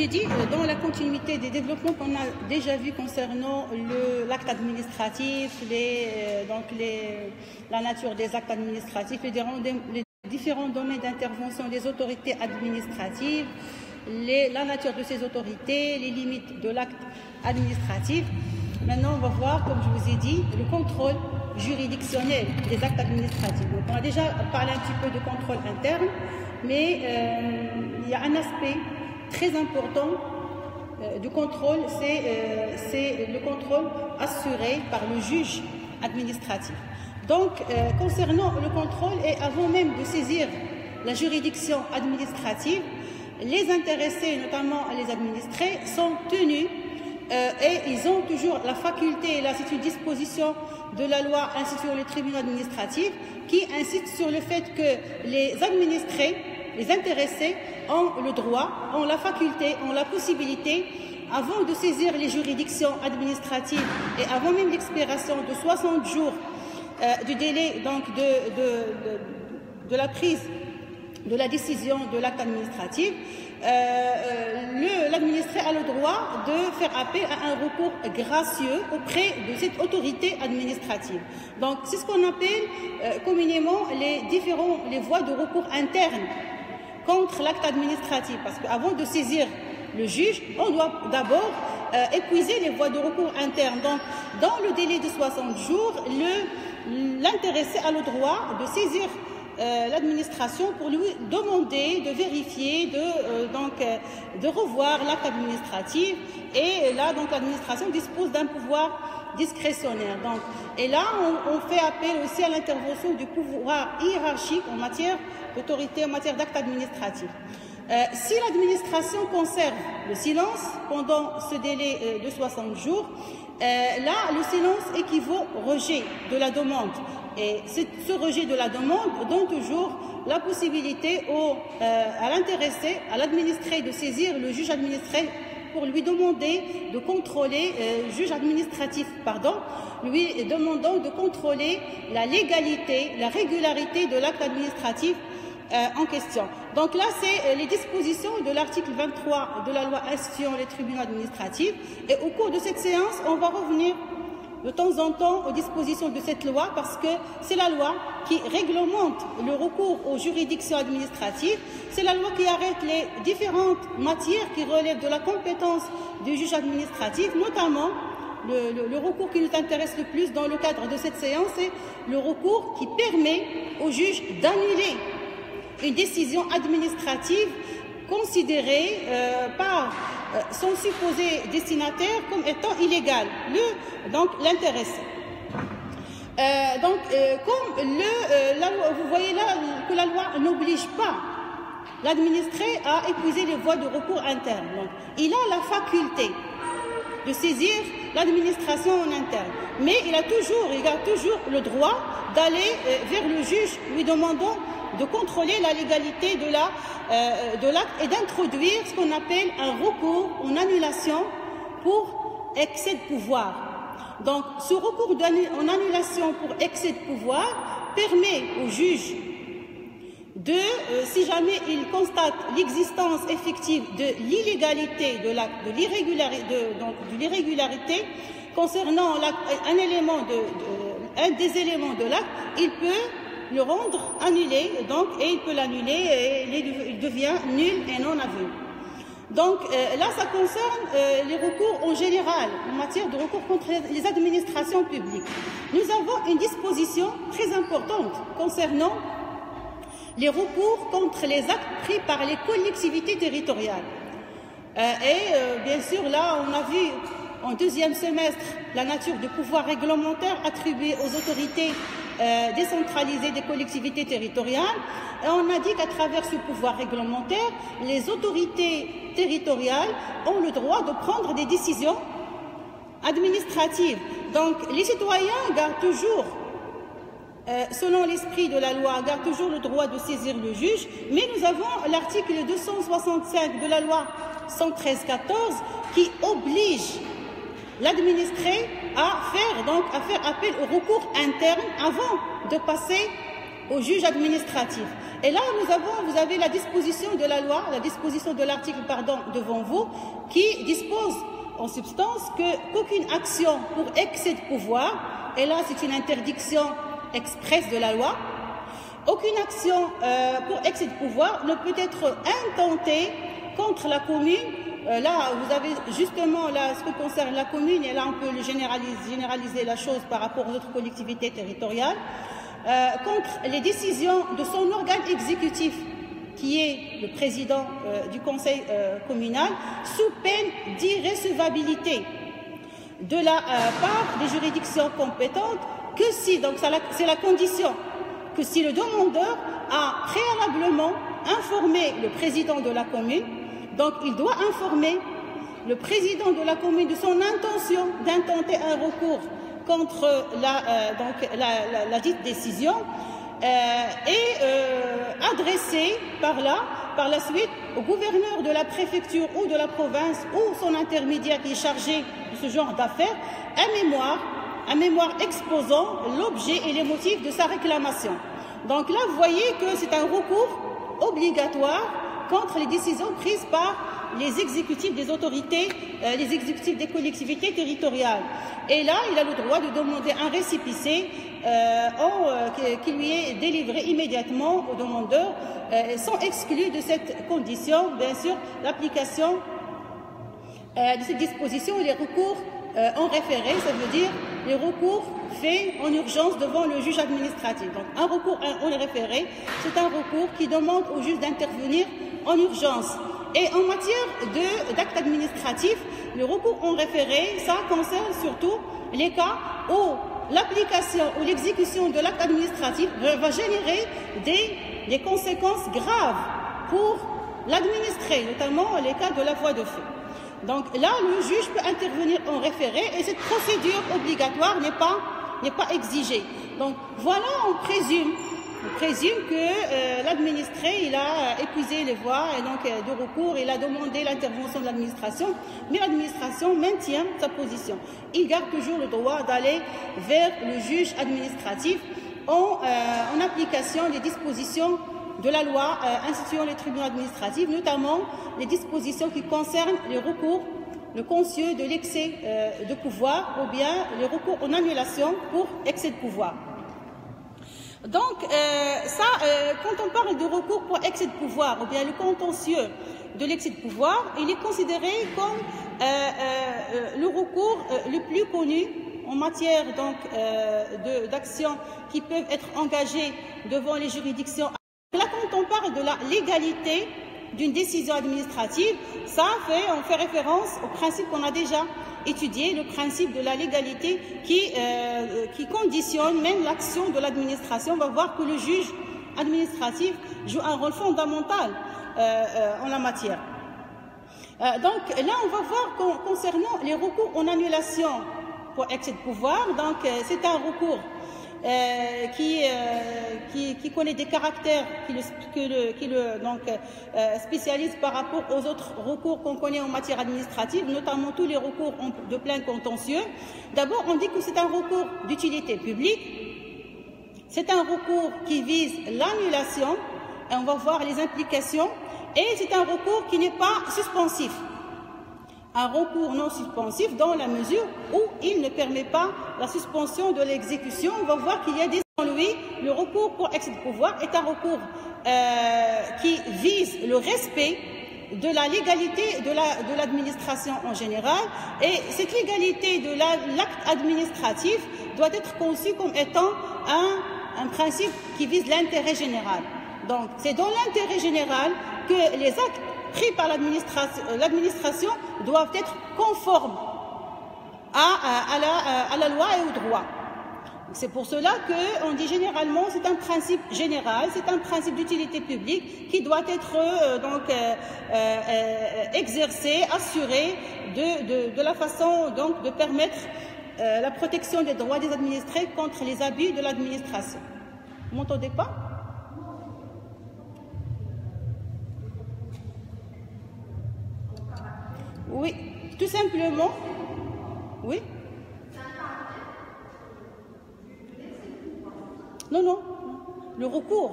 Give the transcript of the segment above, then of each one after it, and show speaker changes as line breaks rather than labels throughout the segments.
j'ai dit, dans la continuité des développements qu'on a déjà vu concernant l'acte administratif, la nature des actes administratifs, les différents domaines d'intervention des autorités administratives, la nature de ces autorités, les limites de l'acte administratif. Maintenant, on va voir, comme je vous ai dit, le contrôle juridictionnel des actes administratifs. Donc, on a déjà parlé un petit peu de contrôle interne, mais il y a un aspect très important du contrôle, c'est le contrôle assuré par le juge administratif. Donc, concernant le contrôle, et avant même de saisir la juridiction administrative, les intéressés, notamment les administrés, sont tenus et ils ont toujours la faculté, et là c'est une disposition de la loi instituant les tribunaux administratifs qui insiste sur le fait que les administrés, les intéressés ont le droit, ont la faculté, ont la possibilité, avant de saisir les juridictions administratives et avant même l'expiration de 60 jours du délai donc de la prise de la décision de l'acte administratif, l'administré a le droit de faire appel à un recours gracieux auprès de cette autorité administrative. Donc, c'est ce qu'on appelle communément les voies de recours internes contre l'acte administratif. Parce qu'avant de saisir le juge, on doit d'abord épuiser les voies de recours internes. Donc, dans le délai de 60 jours, l'intéressé a le droit de saisir l'administration pour lui demander de vérifier, de revoir l'acte administratif. Et là, donc, l'administration dispose d'un pouvoir discrétionnaire. Donc, et là, on fait appel aussi à l'intervention du pouvoir hiérarchique en matière d'autorité, en matière d'acte administratif. Si l'administration conserve le silence pendant ce délai de 60 jours, là, le silence équivaut au rejet de la demande. Et ce rejet de la demande donne toujours la possibilité à l'intéressé, à l'administré de saisir le juge administré pour lui demander de contrôler, juge administratif, pardon, lui demandant de contrôler la légalité, la régularité de l'acte administratif en question. Donc là, c'est les dispositions de l'article 23 de la loi instituant les tribunaux administratifs. Et au cours de cette séance, on va revenir de temps en temps aux dispositions de cette loi parce que c'est la loi qui réglemente le recours aux juridictions administratives. C'est la loi qui arrête les différentes matières qui relèvent de la compétence du juge administratif, notamment le recours qui nous intéresse le plus dans le cadre de cette séance, c'est le recours qui permet au juge d'annuler une décision administrative considérée par son supposé destinataire comme étant illégale, donc l'intéressé. Comme la loi, vous voyez là que la loi n'oblige pas l'administré à épuiser les voies de recours internes. Donc, il a la faculté de saisir l'administration en interne, mais il a toujours le droit d'aller vers le juge lui demandant de contrôler la légalité de l'acte et d'introduire ce qu'on appelle un recours en annulation pour excès de pouvoir. Donc, ce recours en annulation pour excès de pouvoir permet au juge si jamais il constate l'existence effective de l'illégalité de l'acte, de l'irrégularité concernant un des éléments de l'acte, il peut le rendre annulé, donc, et il peut l'annuler et il devient nul et non avenu. Donc là, ça concerne les recours en général, en matière de recours contre les administrations publiques. Nous avons une disposition très importante concernant les recours contre les actes pris par les collectivités territoriales. Bien sûr, là, on a vu en deuxième semestre la nature du pouvoir réglementaire attribué aux autorités décentralisées des collectivités territoriales. Et on a dit qu'à travers ce pouvoir réglementaire, les autorités territoriales ont le droit de prendre des décisions administratives. Donc, les citoyens gardent toujours, selon l'esprit de la loi, gardent toujours le droit de saisir le juge, mais nous avons l'article 265 de la loi 113-14 qui oblige l'administré à faire appel au recours interne avant de passer au juge administratif. Et là, vous avez la disposition de la loi, la disposition de l'article, devant vous, qui dispose en substance qu'aucune action pour excès de pouvoir, et là c'est une interdiction expresse de la loi, aucune action pour excès de pouvoir ne peut être intentée contre la commune. Là, vous avez justement là, ce qui concerne la commune, et là on peut généraliser la chose par rapport aux autres collectivités territoriales, contre les décisions de son organe exécutif, qui est le président du conseil communal, sous peine d'irrecevabilité de la part des juridictions compétentes, que si, donc c'est la condition, que si le demandeur a préalablement informé le président de la commune, donc il doit informer le président de la commune de son intention d'intenter un recours contre la dite décision, et adresser par la suite au gouverneur de la préfecture ou de la province ou son intermédiaire qui est chargé de ce genre d'affaires un mémoire exposant l'objet et les motifs de sa réclamation. Donc là, vous voyez que c'est un recours obligatoire contre les décisions prises par les exécutifs des autorités, les exécutifs des collectivités territoriales. Et là, il a le droit de demander un récépissé qui lui est délivré immédiatement au demandeur, sont exclus de cette condition, bien sûr, l'application de cette disposition et les recours en référé, ça veut dire les recours faits en urgence devant le juge administratif. Donc un recours en référé, c'est un recours qui demande au juge d'intervenir en urgence. Et en matière d'actes administratifs, le recours en référé, ça concerne surtout les cas où l'application ou l'exécution de l'acte administratif va générer des conséquences graves pour l'administré, notamment les cas de la voie de fait. Donc là, le juge peut intervenir en référé et cette procédure obligatoire n'est pas exigée. Donc voilà, on présume que l'administré il a épuisé les voies et donc de recours, il a demandé l'intervention de l'administration, mais l'administration maintient sa position. Il garde toujours le droit d'aller vers le juge administratif en application des dispositions de la loi instituant les tribunaux administratifs, notamment les dispositions qui concernent les recours, le contentieux de l'excès de pouvoir ou bien les recours en annulation pour excès de pouvoir. Donc, quand on parle de recours pour excès de pouvoir ou bien le contentieux de l'excès de pouvoir, il est considéré comme le recours le plus connu en matière d'actions qui peuvent être engagées devant les juridictions. Là, quand on parle de la légalité d'une décision administrative, on fait référence au principe qu'on a déjà étudié, le principe de la légalité qui conditionne même l'action de l'administration. On va voir que le juge administratif joue un rôle fondamental en la matière. Donc là, on va voir concernant les recours en annulation pour excès de pouvoir. Donc c'est un recours qui connaît des caractères qui le spécialise par rapport aux autres recours qu'on connaît en matière administrative, notamment tous les recours de plein contentieux. D'abord, on dit que c'est un recours d'utilité publique, c'est un recours qui vise l'annulation, et on va voir les implications, et c'est un recours qui n'est pas suspensif. Un recours non suspensif dans la mesure où il ne permet pas la suspension de l'exécution. On va voir qu'il y a des... Lui, le recours pour excès de pouvoir est un recours qui vise le respect de la légalité de l'administration en général, et cette légalité de l'acte administratif doit être conçue comme étant un principe qui vise l'intérêt général. Donc c'est dans l'intérêt général que les actes pris par l'administration doivent être conformes à la loi et au droit. C'est pour cela qu'on dit généralement c'est un principe général, c'est un principe d'utilité publique qui doit être exercé, assuré de la façon donc de permettre la protection des droits des administrés contre les abus de l'administration. Vous m'entendez pas? Oui, tout simplement. Oui. Non, non. le recours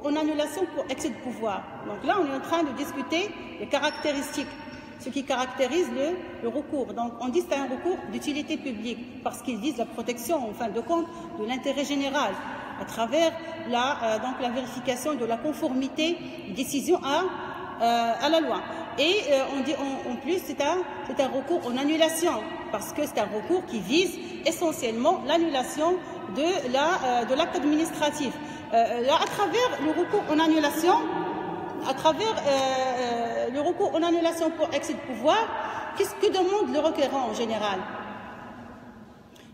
en annulation pour excès de pouvoir. Donc là, on est en train de discuter les caractéristiques, ce qui caractérise le recours. Donc on dit que c'est un recours d'utilité publique parce qu'il vise la protection, en fin de compte, de l'intérêt général à travers la vérification de la conformité des décisions à la loi. Et on dit en plus c'est un recours en annulation parce que c'est un recours qui vise essentiellement l'annulation de l'acte administratif. Là, à travers le recours en annulation, pour excès de pouvoir, qu'est-ce que demande le requérant en général?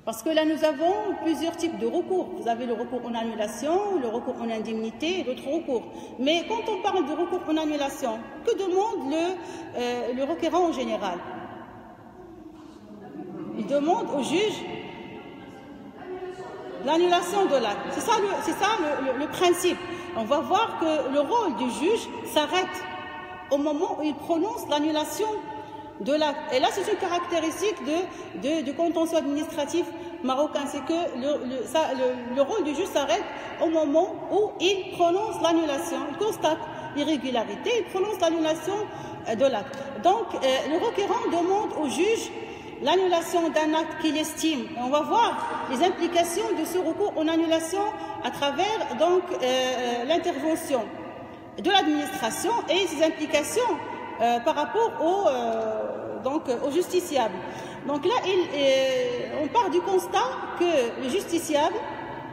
Parce que là, nous avons plusieurs types de recours. Vous avez le recours en annulation, le recours en indemnité et d'autres recours. Mais quand on parle de recours en annulation, que demande le requérant en général? Il demande au juge l'annulation de l'acte. C'est ça le principe. On va voir que le rôle du juge s'arrête au moment où il prononce l'annulation de l'acte. Et là, c'est une caractéristique du contentieux administratif marocain, c'est que le rôle du juge s'arrête au moment où il prononce l'annulation. Il constate l'irrégularité, il prononce l'annulation de l'acte. Donc, le requérant demande au juge l'annulation d'un acte qu'il estime. Et on va voir les implications de ce recours en annulation à travers l'intervention de l'administration et ses implications par rapport au justiciable. Donc là, on part du constat que le justiciable,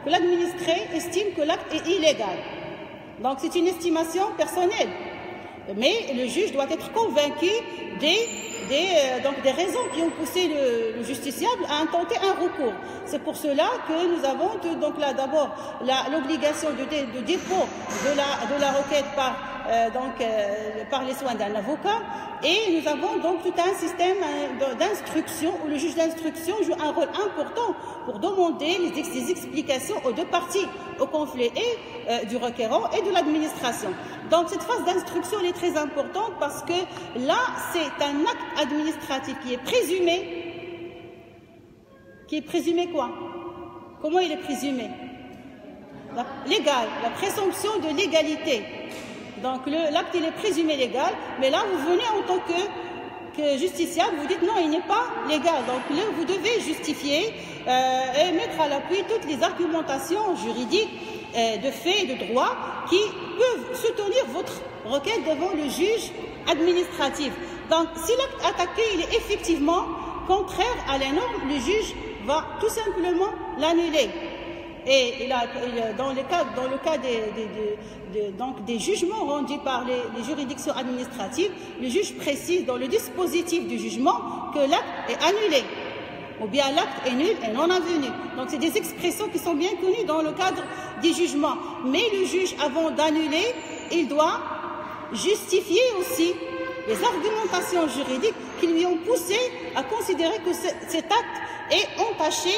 que l'administré estime que l'acte est illégal. Donc c'est une estimation personnelle. Mais le juge doit être convaincu des raisons qui ont poussé le justiciable à intenter un recours. C'est pour cela que nous avons donc là d'abord l'obligation de dépôt de la requête par les soins d'un avocat, et nous avons donc tout un système d'instruction où le juge d'instruction joue un rôle important pour demander les explications aux deux parties au conflit, et du requérant et de l'administration. Donc cette phase d'instruction est très importante parce que là c'est un acte administratif qui est présumé quoi? Comment il est présumé? Légal, la présomption de légalité. Donc l'acte il est présumé légal, mais là vous venez en tant que justiciable, vous dites non, il n'est pas légal. Donc là vous devez justifier et mettre à l'appui toutes les argumentations juridiques de fait et de droit qui peuvent soutenir votre requête devant le juge administratif. Donc si l'acte attaqué il est effectivement contraire à la norme, le juge va tout simplement l'annuler. Et dans le cas des jugements rendus par les juridictions administratives, le juge précise dans le dispositif du jugement que l'acte est annulé, ou bien l'acte est nul et non avenu. Donc c'est des expressions qui sont bien connues dans le cadre des jugements. Mais le juge, avant d'annuler, il doit justifier aussi les argumentations juridiques qui lui ont poussé à considérer que cet acte est entaché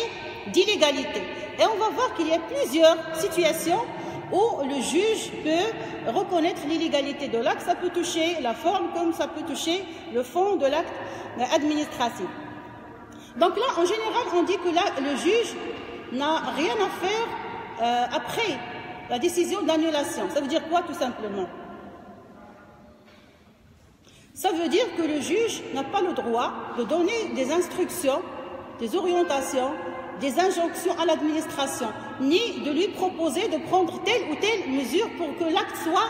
d'illégalité. Et on va voir qu'il y a plusieurs situations où le juge peut reconnaître l'illégalité de l'acte. Ça peut toucher la forme comme ça peut toucher le fond de l'acte administratif. Donc là, en général, on dit que là, le juge n'a rien à faire après la décision d'annulation. Ça veut dire quoi, tout simplement? Ça veut dire que le juge n'a pas le droit de donner des instructions, des orientations, des injonctions à l'administration, ni de lui proposer de prendre telle ou telle mesure pour que l'acte soit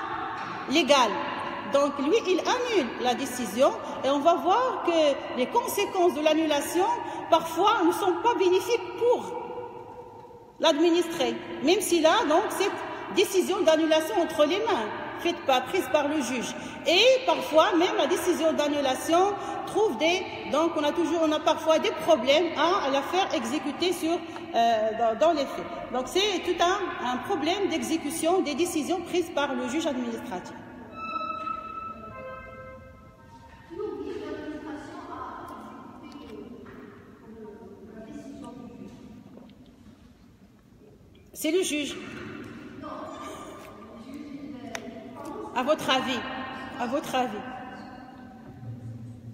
légal. Donc lui, il annule la décision et on va voir que les conséquences de l'annulation, parfois, ne sont pas bénéfiques pour l'administré, même s'il a donc cette décision d'annulation entre les mains, prise par le juge. Et parfois, même la décision d'annulation trouve donc on a parfois des problèmes à la faire exécuter dans les faits. Donc c'est tout un problème d'exécution des décisions prises par le juge administratif. C'est le juge. À votre avis,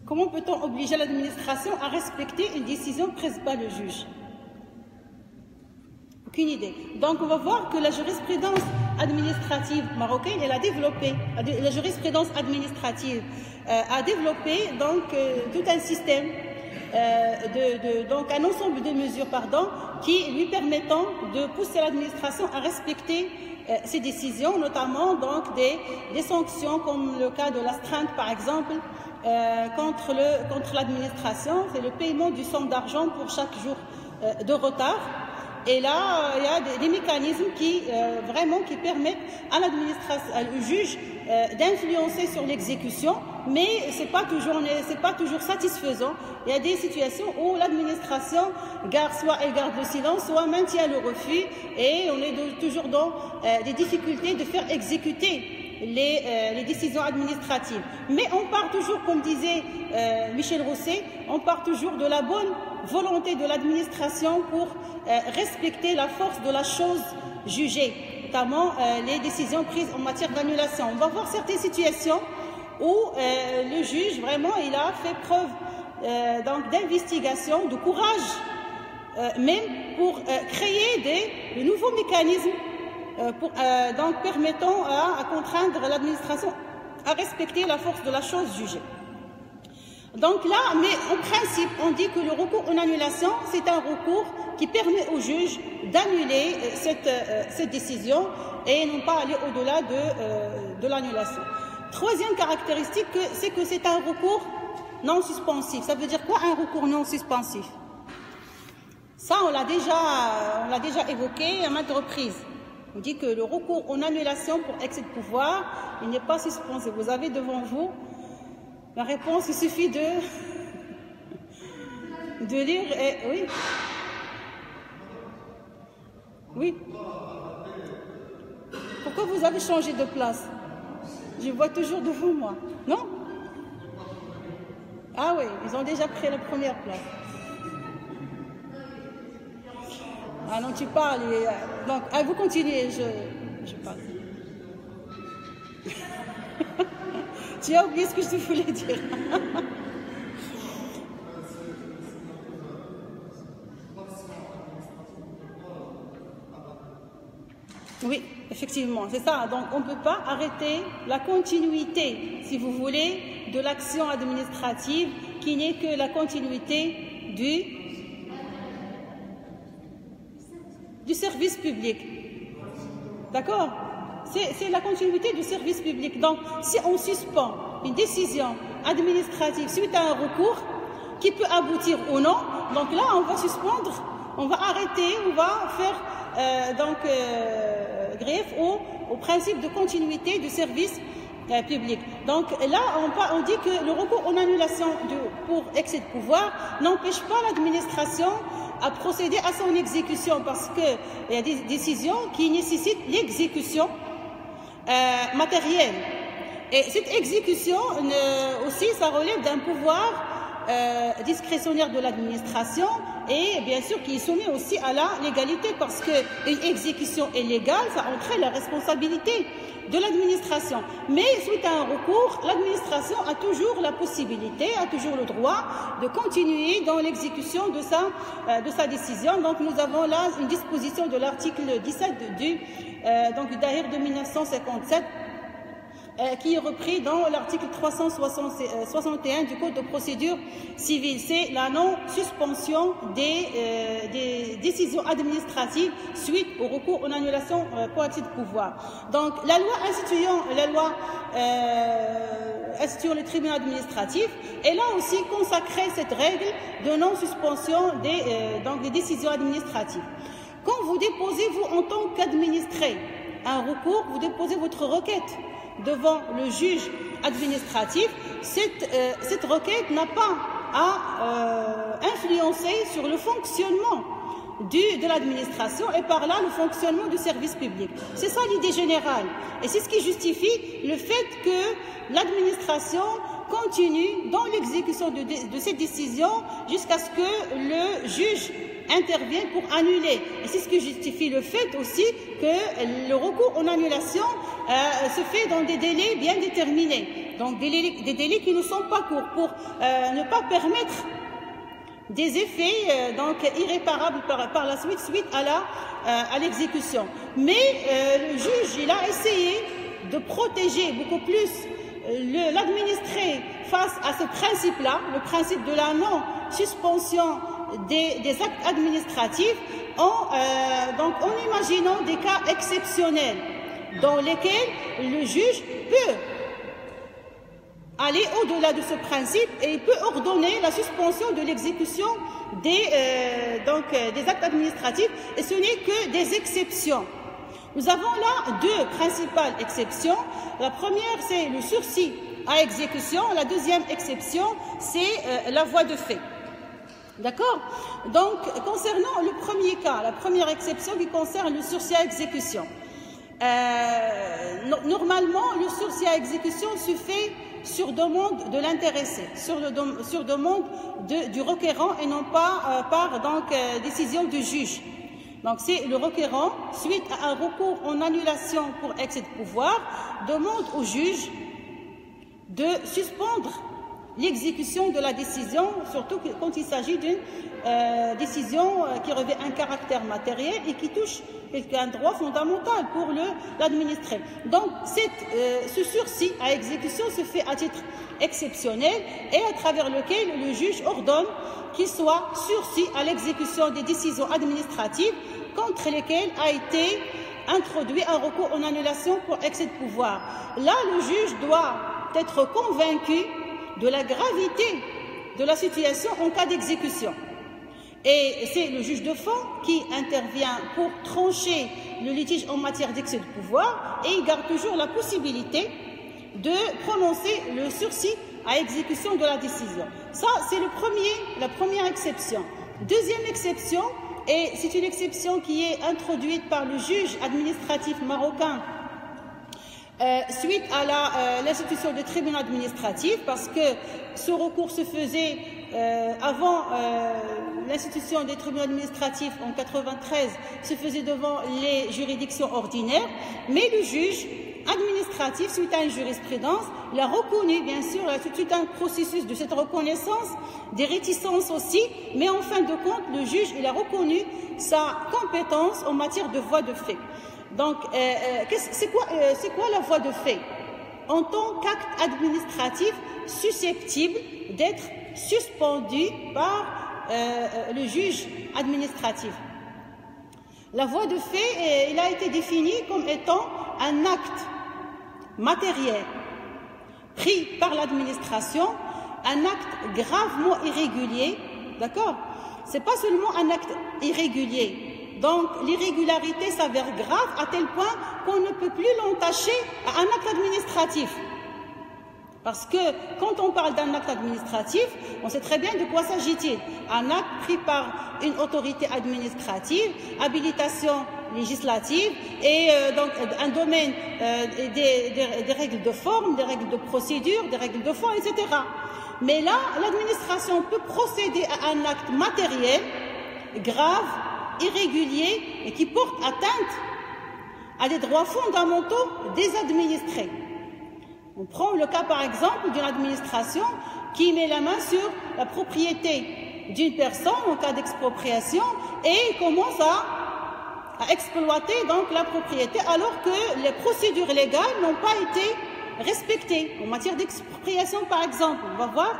comment peut-on obliger l'administration à respecter une décision prise par le juge? Aucune idée. Donc on va voir que la jurisprudence administrative marocaine, elle a développé, la jurisprudence administrative a développé donc tout un système, donc un ensemble de mesures, qui lui permettant de pousser l'administration à respecter ces décisions, notamment donc des sanctions comme le cas de l'astreinte par exemple contre l'administration, c'est le paiement du somme d'argent pour chaque jour de retard. Et là, il y a des mécanismes qui permettent à l'administration, au juge, d'influencer sur l'exécution, mais c'est pas toujours satisfaisant. Il y a des situations où l'administration soit elle garde le silence, soit maintient le refus, et on est toujours dans des difficultés de faire exécuter les décisions administratives. Mais on part toujours, comme disait Michel Rosset, on part toujours de la bonne volonté de l'administration pour respecter la force de la chose jugée, notamment les décisions prises en matière d'annulation. On va voir certaines situations où le juge, il a fait preuve d'investigation, de courage, même pour créer de nouveaux mécanismes permettant à contraindre l'administration à respecter la force de la chose jugée. Donc là, mais en principe, on dit que le recours en annulation, c'est un recours qui permet au juge d'annuler cette décision et non pas aller au-delà de l'annulation. Troisième caractéristique, c'est que c'est un recours non suspensif. Ça veut dire quoi, un recours non suspensif? Ça, on l'a déjà évoqué à maintes reprises. On dit que le recours en annulation pour excès de pouvoir, il n'est pas suspensif. Vous avez devant vous la réponse, il suffit de lire. Oui. Oui. Pourquoi vous avez changé de place? Je vois toujours devant moi. Non? Ah oui, ils ont déjà pris la première place. Ah non, tu parles. Donc, vous continuez, je parle. Tu as oublié ce que je voulais dire. Oui, effectivement, c'est ça. Donc, on ne peut pas arrêter la continuité, si vous voulez, de l'action administrative qui n'est que la continuité du service public. D'accord? C'est la continuité du service public. Donc, si on suspend une décision administrative suite à un recours qui peut aboutir ou non, donc là, on va suspendre, on va arrêter, on va faire greffe au principe de continuité du service public. Donc là, on dit que le recours en annulation pour excès de pouvoir n'empêche pas l'administration à procéder à son exécution parce qu'il y a des décisions qui nécessitent l'exécution matérielle. Et cette exécution aussi, ça relève d'un pouvoir discrétionnaire de l'administration et bien sûr qui est soumis aussi à la légalité parce qu'une exécution illégale, ça entraîne la responsabilité de l'administration. Mais suite à un recours, l'administration a toujours la possibilité, a toujours le droit de continuer dans l'exécution de sa décision. Donc nous avons là une disposition de l'article 17 du Dahir de 1957 qui est repris dans l'article 361 du Code de procédure civile. C'est la non-suspension des décisions administratives suite au recours en annulation pour excès de pouvoir. Donc la loi instituant le tribunal administratif, elle a aussi consacré cette règle de non-suspension des décisions administratives. Quand vous déposez, vous en tant qu'administré, un recours, vous déposez votre requête devant le juge administratif, cette requête n'a pas à influencer sur le fonctionnement de l'administration et par là le fonctionnement du service public. C'est ça l'idée générale. Et c'est ce qui justifie le fait que l'administration continue dans l'exécution de cette décision jusqu'à ce que le juge intervienne pour annuler. Et c'est ce qui justifie le fait aussi que le recours en annulation se fait dans des délais bien déterminés. Donc des délais qui ne sont pas courts pour ne pas permettre des effets donc irréparables par la suite à l'exécution. Mais le juge, il a essayé de protéger beaucoup plus l'administré face à ce principe-là, le principe de la non-suspension des actes administratifs, en imaginant des cas exceptionnels dans lesquels le juge peut aller au-delà de ce principe et il peut ordonner la suspension de l'exécution des actes administratifs, et ce n'est que des exceptions. Nous avons là deux principales exceptions. La première, c'est le sursis à exécution. La deuxième exception, c'est la voie de fait. D'accord? Donc, concernant le premier cas, la première exception qui concerne le sursis à exécution. Normalement, le sursis à exécution se fait sur demande de l'intéressé, sur demande du requérant et non pas par décision du juge. Donc c'est le requérant, suite à un recours en annulation pour excès de pouvoir, demande au juge de suspendre l'exécution de la décision, surtout quand il s'agit d'une décision qui revêt un caractère matériel et qui touche un droit fondamental pour l'administré. Donc ce sursis à exécution se fait à titre exceptionnel et à travers lequel le juge ordonne qu'il soit sursis à l'exécution des décisions administratives contre lesquelles a été introduit un recours en annulation pour excès de pouvoir. Là, le juge doit être convaincu de la gravité de la situation en cas d'exécution. Et c'est le juge de fond qui intervient pour trancher le litige en matière d'excès de pouvoir, et il garde toujours la possibilité de prononcer le sursis à exécution de la décision. Ça, c'est la première exception. Deuxième exception, et c'est une exception qui est introduite par le juge administratif marocain suite à l'institution des tribunaux administratifs, parce que ce recours se faisait avant l'institution des tribunaux administratifs en 1993, se faisait devant les juridictions ordinaires, mais le juge administratif, suite à une jurisprudence, il a reconnu, bien sûr, tout un processus de cette reconnaissance, des réticences aussi, mais en fin de compte, le juge, il a reconnu sa compétence en matière de voie de fait. Donc, c'est quoi la voie de fait? En tant qu'acte administratif susceptible d'être suspendu par le juge administratif. La voie de fait, il a été défini comme étant un acte matériel pris par l'administration, un acte gravement irrégulier, d'accord? C'est pas seulement un acte irrégulier. Donc, l'irrégularité s'avère grave à tel point qu'on ne peut plus l'entacher à un acte administratif. Parce que quand on parle d'un acte administratif, on sait très bien de quoi s'agit-il. Un acte pris par une autorité administrative, habilitation législative et donc un domaine des règles de forme, des règles de procédure, des règles de fond, etc. Mais là, l'administration peut procéder à un acte matériel grave, irrégulier et qui porte atteinte à des droits fondamentaux des administrés. On prend le cas, par exemple, d'une administration qui met la main sur la propriété d'une personne en cas d'expropriation et commence à exploiter donc la propriété alors que les procédures légales n'ont pas été respectées. En matière d'expropriation, par exemple, on va voir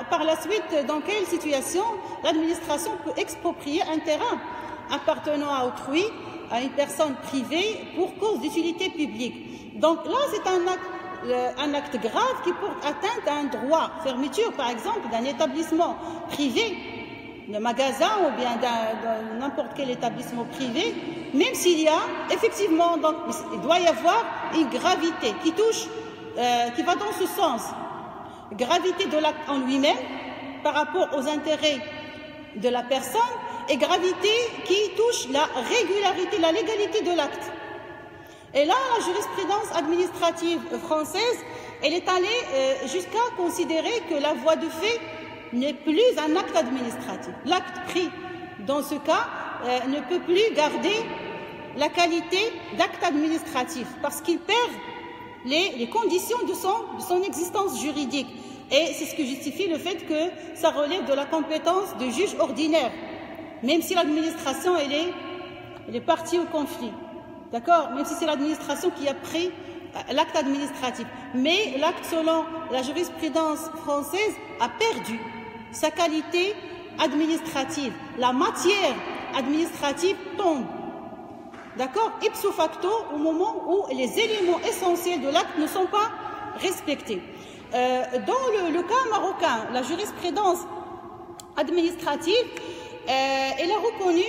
par la suite dans quelle situation l'administration peut exproprier un terrain appartenant à autrui, à une personne privée pour cause d'utilité publique. Donc là, c'est un acte grave qui porte atteinte à un droit. Fermeture, par exemple, d'un établissement privé, de magasin ou bien de n'importe quel établissement privé, même s'il y a effectivement, donc, il doit y avoir une gravité qui touche, qui va dans ce sens. Gravité de l'acte en lui-même par rapport aux intérêts de la personne et gravité qui touche la régularité, la légalité de l'acte. Et là, la jurisprudence administrative française, elle est allée jusqu'à considérer que la voie de fait n'est plus un acte administratif. L'acte pris dans ce cas ne peut plus garder la qualité d'acte administratif parce qu'il perd les conditions de son existence juridique. Et c'est ce qui justifie le fait que ça relève de la compétence du juge ordinaire, même si l'administration elle est partie au conflit. D'accord? Même si c'est l'administration qui a pris l'acte administratif. Mais l'acte, selon la jurisprudence française, a perdu sa qualité administrative. La matière administrative tombe. D'accord? Ipso facto, au moment où les éléments essentiels de l'acte ne sont pas respectés. Dans le cas marocain, la jurisprudence administrative, elle a reconnu,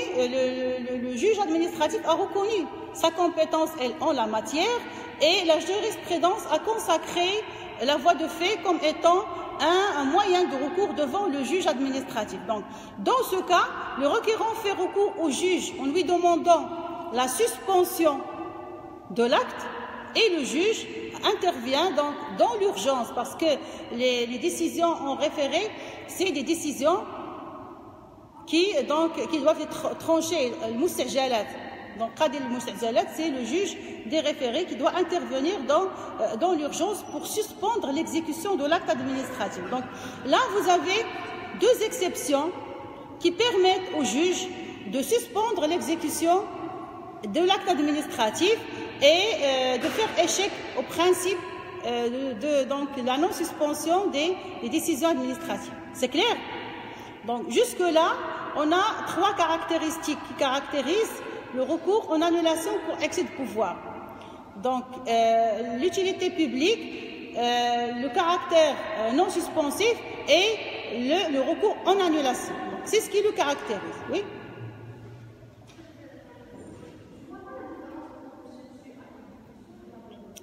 le juge administratif a reconnu sa compétence, elle, en la matière, et la jurisprudence a consacré la voie de fait comme étant un moyen de recours devant le juge administratif. Donc, dans ce cas, le requérant fait recours au juge en lui demandant la suspension de l'acte et le juge intervient donc dans l'urgence parce que les décisions en référé, c'est des décisions qui doivent être tranchées. Donc, Qadi al-Mustajalat, c'est le juge des référés qui doit intervenir dans l'urgence pour suspendre l'exécution de l'acte administratif. Donc, là, vous avez deux exceptions qui permettent au juge de suspendre l'exécution de l'acte administratif et de faire échec au principe donc la non-suspension des décisions administratives. C'est clair? Donc, jusque-là, on a trois caractéristiques qui caractérisent le recours en annulation pour excès de pouvoir. Donc, l'utilité publique, le caractère non suspensif et le recours en annulation. C'est ce qui le caractérise. Oui.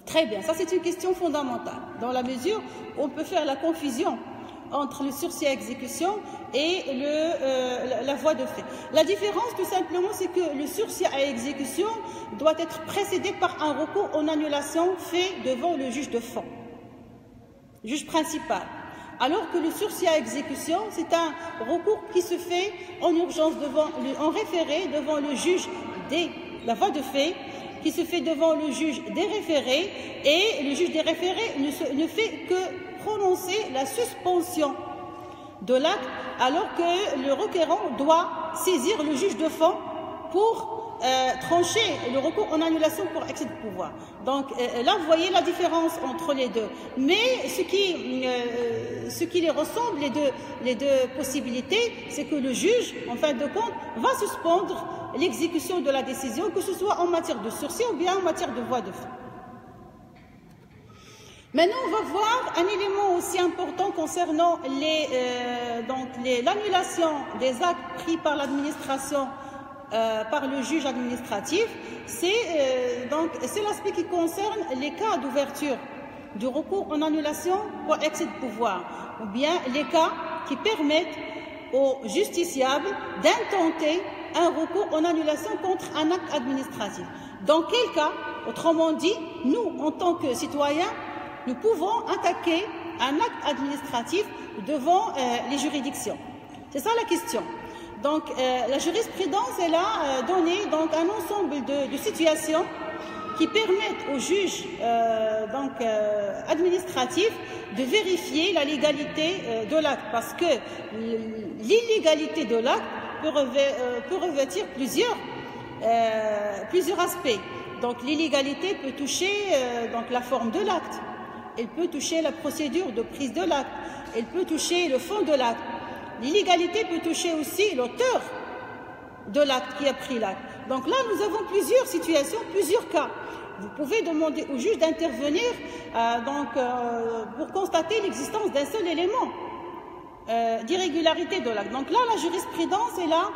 Très bien, ça c'est une question fondamentale, dans la mesure où on peut faire la confusion entre le sursis à exécution et la voie de fait. La différence, tout simplement, c'est que le sursis à exécution doit être précédé par un recours en annulation fait devant le juge de fond, juge principal. Alors que le sursis à exécution, c'est un recours qui se fait en urgence en référé devant le juge la voie de fait, qui se fait devant le juge des référés, et le juge des référés ne fait que prononcer la suspension de l'acte, alors que le requérant doit saisir le juge de fond pour trancher le recours en annulation pour excès de pouvoir. Donc là, vous voyez la différence entre les deux. Mais ce qui les ressemble, les deux possibilités, c'est que le juge, en fin de compte, va suspendre l'exécution de la décision, que ce soit en matière de sursis ou bien en matière de voie de fait. Maintenant, on va voir un élément aussi important concernant l'annulation des actes pris par l'administration par le juge administratif. C'est l'aspect qui concerne les cas d'ouverture du recours en annulation pour excès de pouvoir, ou bien les cas qui permettent aux justiciables d'intenter un recours en annulation contre un acte administratif. Dans quel cas, autrement dit, nous, en tant que citoyens, nous pouvons attaquer un acte administratif devant les juridictions? C'est ça la question. Donc, la jurisprudence, elle a donné donc un ensemble de situations qui permettent aux juges administratifs de vérifier la légalité de l'acte, parce que l'illégalité de l'acte peut revêtir plusieurs aspects. Donc, l'illégalité peut toucher la forme de l'acte, elle peut toucher la procédure de prise de l'acte, elle peut toucher le fond de l'acte. L'illégalité peut toucher aussi l'auteur de l'acte qui a pris l'acte. Donc là, nous avons plusieurs situations, plusieurs cas. Vous pouvez demander au juge d'intervenir pour constater l'existence d'un seul élément d'irrégularité de l'acte. Donc là, la jurisprudence est là,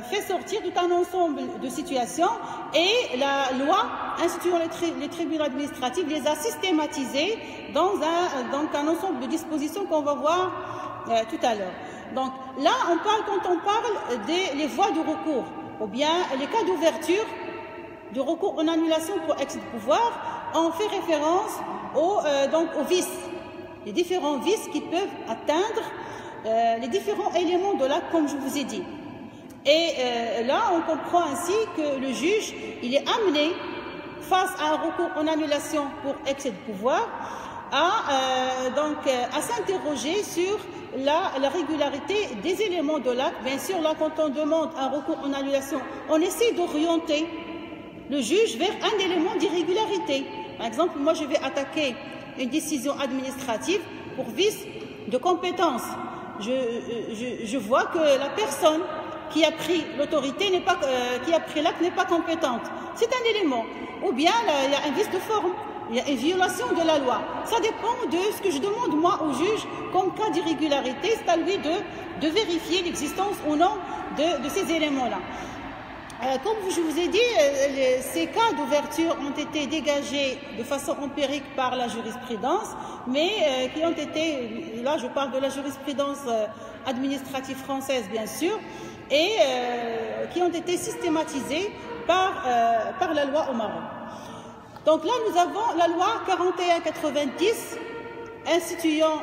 fait sortir tout un ensemble de situations, et la loi instituant les tribunaux administratifs les a systématisées dans un ensemble de dispositions qu'on va voir tout à l'heure. Donc là, quand on parle des voies de recours, ou bien les cas d'ouverture de recours en annulation pour excès de pouvoir, on fait référence aux vices, les différents vices qui peuvent atteindre les différents éléments de l'acte, comme je vous ai dit. Et là, on comprend ainsi que le juge, il est amené, face à un recours en annulation pour excès de pouvoir, à s'interroger sur la régularité des éléments de l'acte. Bien sûr, là, quand on demande un recours en annulation, on essaie d'orienter le juge vers un élément d'irrégularité. Par exemple, moi, je vais attaquer une décision administrative pour vice de compétence. Je vois que la personne qui a pris l'autorité qui a pris l'acte n'est pas compétente. C'est un élément. Ou bien il y a un vice de forme, il y a une violation de la loi. Ça dépend de ce que je demande moi au juge comme cas d'irrégularité. C'est à lui de vérifier l'existence ou non de ces éléments-là. Comme je vous ai dit, ces cas d'ouverture ont été dégagés de façon empirique par la jurisprudence, mais qui ont été, là je parle de la jurisprudence administrative française bien sûr, et qui ont été systématisés par la loi au Maroc. Donc là nous avons la loi 4190 instituant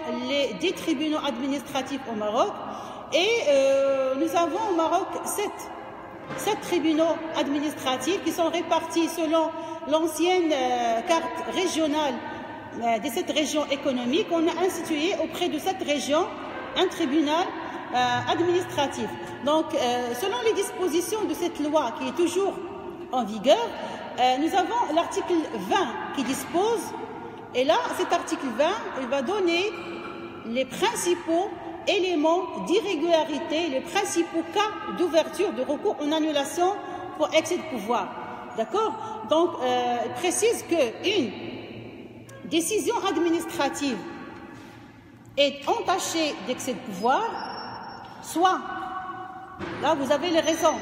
des tribunaux administratifs au Maroc, et nous avons au Maroc 7 tribunaux administratifs qui sont répartis selon l'ancienne carte régionale des 7 régions économiques. On a institué auprès de cette région un tribunal administratif. Donc, selon les dispositions de cette loi qui est toujours en vigueur, nous avons l'article 20 qui dispose, et là, cet article 20, il va donner les principaux éléments d'irrégularité, les principaux cas d'ouverture de recours en annulation pour excès de pouvoir. D'accord? Donc, il précise qu'une décision administrative est entachée d'excès de pouvoir, soit, là vous avez les raisons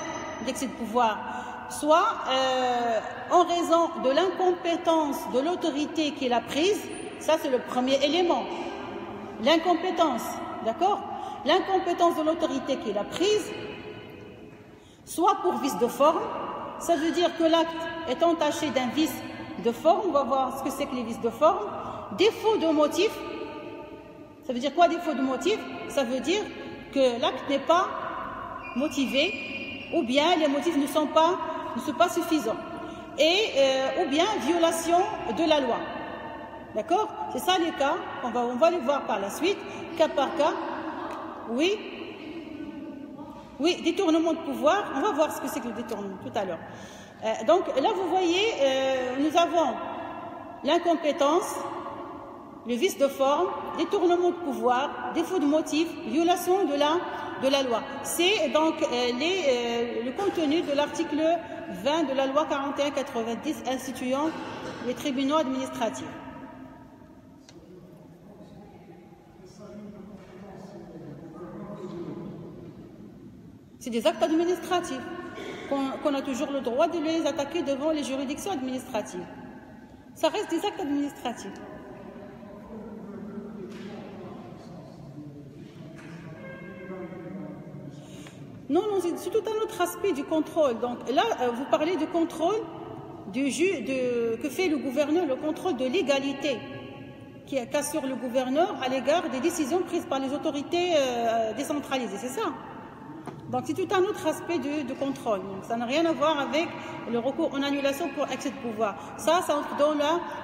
d'excès de pouvoir, soit en raison de l'incompétence de l'autorité qui l'a prise, ça c'est le premier élément, l'incompétence. D'accord? L'incompétence de l'autorité qui l'a prise, soit pour vice de forme, ça veut dire que l'acte est entaché d'un vice de forme, on va voir ce que c'est que les vices de forme. Défaut de motif, ça veut dire quoi défaut de motif? Ça veut dire que l'acte n'est pas motivé, ou bien les motifs ne sont pas suffisants, et ou bien violation de la loi. D'accord? C'est ça les cas, on va les voir par la suite, cas par cas. Oui, détournement de pouvoir, on va voir ce que c'est que le détournement tout à l'heure. Donc là, vous voyez, nous avons l'incompétence, le vice de forme, détournement de pouvoir, défaut de motif, violation de la loi. C'est donc le contenu de l'article 20 de la loi 4190 instituant les tribunaux administratifs. C'est des actes administratifs qu'on a toujours le droit de les attaquer devant les juridictions administratives. Ça reste des actes administratifs. Non, c'est tout un autre aspect du contrôle. Donc là, vous parlez du contrôle que fait le gouverneur, le contrôle de légalité qu'assure le gouverneur à l'égard des décisions prises par les autorités décentralisées, c'est ça? Donc c'est tout un autre aspect de contrôle. Donc, ça n'a rien à voir avec le recours en annulation pour excès de pouvoir. Ça entre dans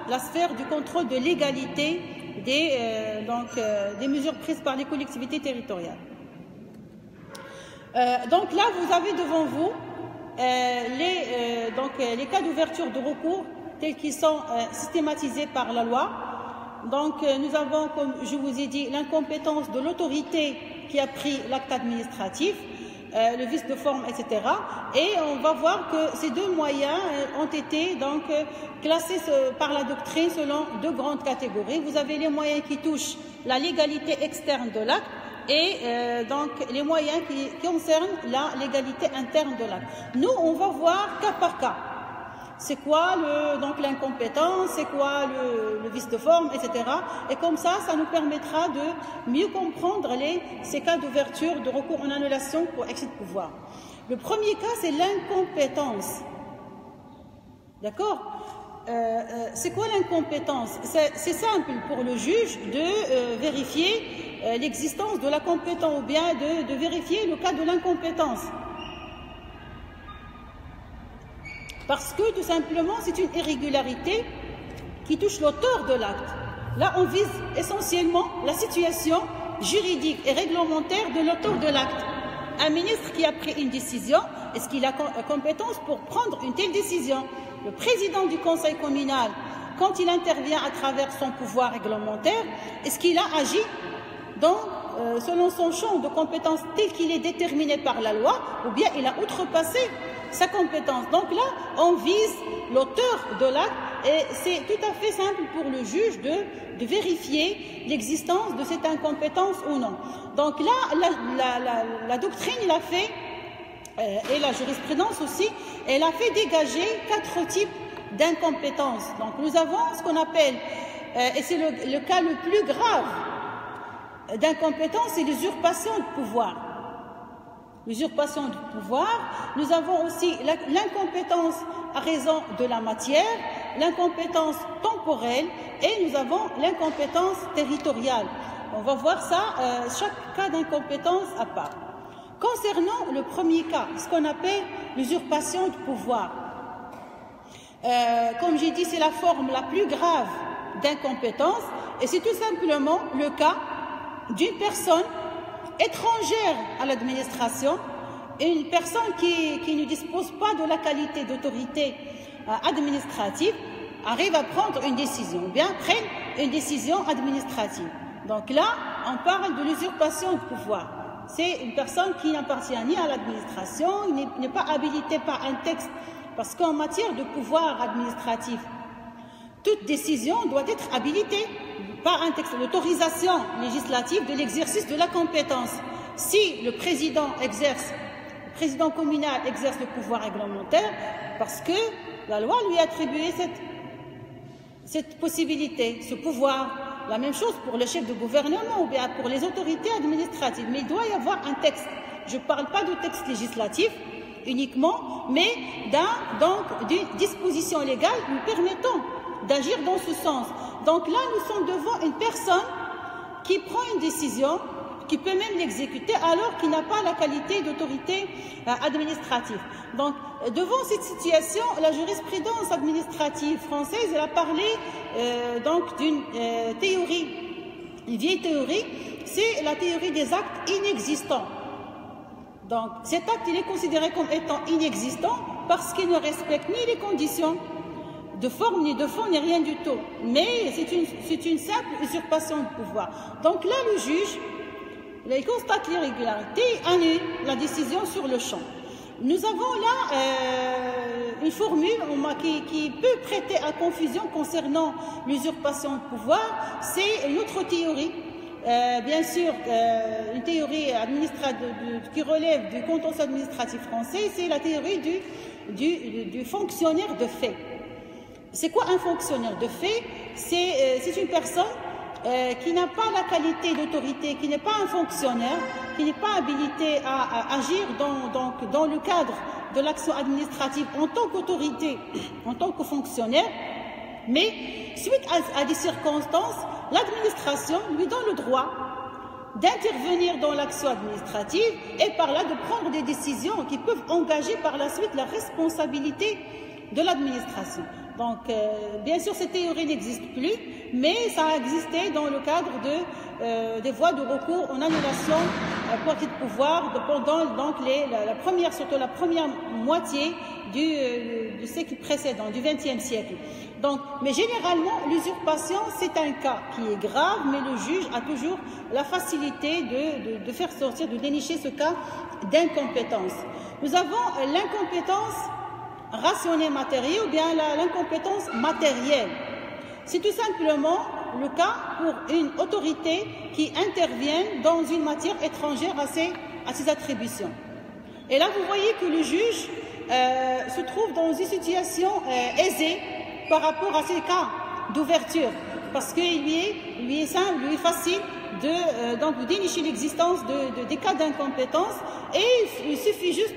la sphère du contrôle de légalité des mesures prises par les collectivités territoriales. Donc là, vous avez devant vous les cas d'ouverture de recours tels qu'ils sont systématisés par la loi. Donc nous avons, comme je vous ai dit, l'incompétence de l'autorité qui a pris l'acte administratif, le vice de forme, etc. Et on va voir que ces deux moyens ont été donc classés par la doctrine selon 2 grandes catégories. Vous avez les moyens qui touchent la légalité externe de l'acte et donc les moyens qui concernent la légalité interne de l'acte. Nous, on va voir cas par cas. C'est quoi l'incompétence, c'est quoi le vice de forme, etc. Et comme ça nous permettra de mieux comprendre ces cas d'ouverture de recours en annulation pour excès de pouvoir. Le premier cas, c'est l'incompétence. D'accord? C'est quoi l'incompétence? C'est simple pour le juge de vérifier l'existence de la compétence ou bien de vérifier le cas de l'incompétence. Parce que, tout simplement, c'est une irrégularité qui touche l'auteur de l'acte. Là, on vise essentiellement la situation juridique et réglementaire de l'auteur de l'acte. Un ministre qui a pris une décision, est-ce qu'il a compétence pour prendre une telle décision? Le président du conseil communal, quand il intervient à travers son pouvoir réglementaire, est-ce qu'il a agi selon son champ de compétences tel qu'il est déterminé par la loi, ou bien il a outrepassé sa compétence? Donc là, on vise l'auteur de l'acte et c'est tout à fait simple pour le juge de vérifier l'existence de cette incompétence ou non. Donc là, la doctrine, il a fait, et la jurisprudence aussi, elle a fait dégager 4 types d'incompétence. Donc nous avons ce qu'on appelle, et c'est le cas le plus grave d'incompétence, c'est l'usurpation de pouvoir. L'usurpation du pouvoir. Nous avons aussi l'incompétence à raison de la matière, l'incompétence temporelle et nous avons l'incompétence territoriale. On va voir ça, chaque cas d'incompétence à part. Concernant le premier cas, ce qu'on appelle l'usurpation de pouvoir, comme j'ai dit, c'est la forme la plus grave d'incompétence et c'est tout simplement le cas d'une personne étrangère à l'administration, une personne qui ne dispose pas de la qualité d'autorité administrative, arrive à prendre une décision, ou bien prenne une décision administrative. Donc là, on parle de l'usurpation de pouvoir. C'est une personne qui n'appartient ni à l'administration, n'est pas habilitée par un texte, parce qu'en matière de pouvoir administratif, toute décision doit être habilitée par un texte, l'autorisation législative de l'exercice de la compétence. Si le président communal exerce le pouvoir réglementaire, parce que la loi lui a attribué cette possibilité, ce pouvoir. La même chose pour le chef de gouvernement ou bien pour les autorités administratives. Mais il doit y avoir un texte. Je ne parle pas de texte législatif uniquement, mais d'une disposition légale nous permettant d'agir dans ce sens. Donc là, nous sommes devant une personne qui prend une décision, qui peut même l'exécuter alors qu'il n'a pas la qualité d'autorité administrative. Donc, devant cette situation, la jurisprudence administrative française, elle a parlé d'une théorie, une vieille théorie, c'est la théorie des actes inexistants. Donc, cet acte, il est considéré comme étant inexistant parce qu'il ne respecte ni les conditions de forme, ni de fond, ni rien du tout. Mais c'est une simple usurpation de pouvoir. Donc là, le juge, il constate l'irrégularité et annule la décision sur le champ. Nous avons là une formule qui peut prêter à confusion concernant l'usurpation de pouvoir. C'est une autre théorie, bien sûr, une théorie qui relève du contentieux administratif français, c'est la théorie du fonctionnaire de fait. C'est quoi un fonctionnaire de fait? C'est une personne qui n'a pas la qualité d'autorité, qui n'est pas un fonctionnaire, qui n'est pas habilité à agir dans le cadre de l'action administrative en tant qu'autorité, en tant que fonctionnaire, mais suite à des circonstances, l'administration lui donne le droit d'intervenir dans l'action administrative et par là de prendre des décisions qui peuvent engager par la suite la responsabilité de l'administration. Donc, bien sûr, cette théorie n'existe plus, mais ça a existé dans le cadre des voies de recours en annulation pour acquis de pouvoir pendant surtout la première moitié du siècle précédent, du XXe siècle. Donc, mais généralement, l'usurpation, c'est un cas qui est grave, mais le juge a toujours la facilité de faire sortir, de dénicher ce cas d'incompétence. Nous avons l'incompétence rationnelle matérielle ou bien l'incompétence matérielle. C'est tout simplement le cas pour une autorité qui intervient dans une matière étrangère à ses attributions. Et là, vous voyez que le juge se trouve dans une situation aisée par rapport à ces cas d'ouverture, parce qu'il lui est simple, lui est facile de dénicher l'existence des cas d'incompétence et il suffit juste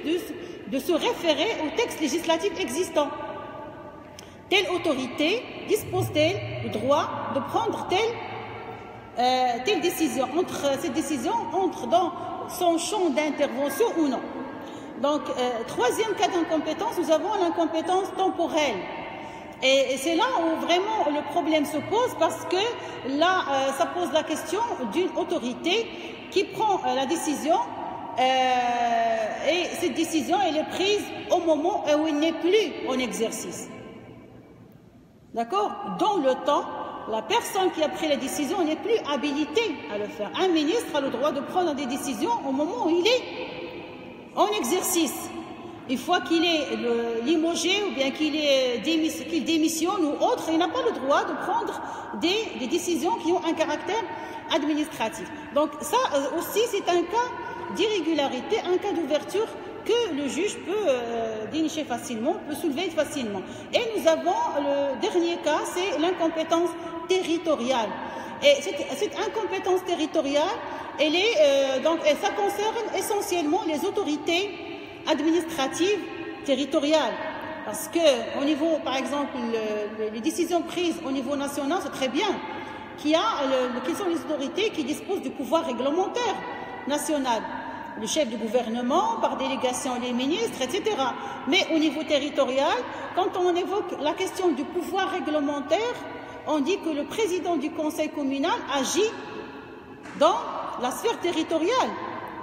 de se référer au texte législatif existant. Telle autorité dispose-t-elle le droit de prendre telle décision? Cette décision entre dans son champ d'intervention ou non? Donc, troisième cas d'incompétence, nous avons l'incompétence temporelle. Et c'est là où vraiment le problème se pose, parce que là, ça pose la question d'une autorité qui prend la décision, et cette décision, elle est prise au moment où il n'est plus en exercice. D'accord? Dans le temps, la personne qui a pris la décision n'est plus habilitée à le faire. Un ministre a le droit de prendre des décisions au moment où il est en exercice. Une fois qu'il est limogé ou bien qu'il démissionne ou autre, il n'a pas le droit de prendre des décisions qui ont un caractère administratif. Donc ça aussi, c'est un cas d'irrégularité, un cas d'ouverture que le juge peut dénicher facilement, peut soulever facilement. Et nous avons le dernier cas, c'est l'incompétence territoriale. Et cette incompétence territoriale, ça concerne essentiellement les autorités administratives territoriales. Parce que au niveau, par exemple, les décisions prises au niveau national, c'est très bien qu'il y a qui sont les autorités qui disposent du pouvoir réglementaire national. Le chef du gouvernement, par délégation les ministres, etc. Mais au niveau territorial, quand on évoque la question du pouvoir réglementaire, on dit que le président du conseil communal agit dans la sphère territoriale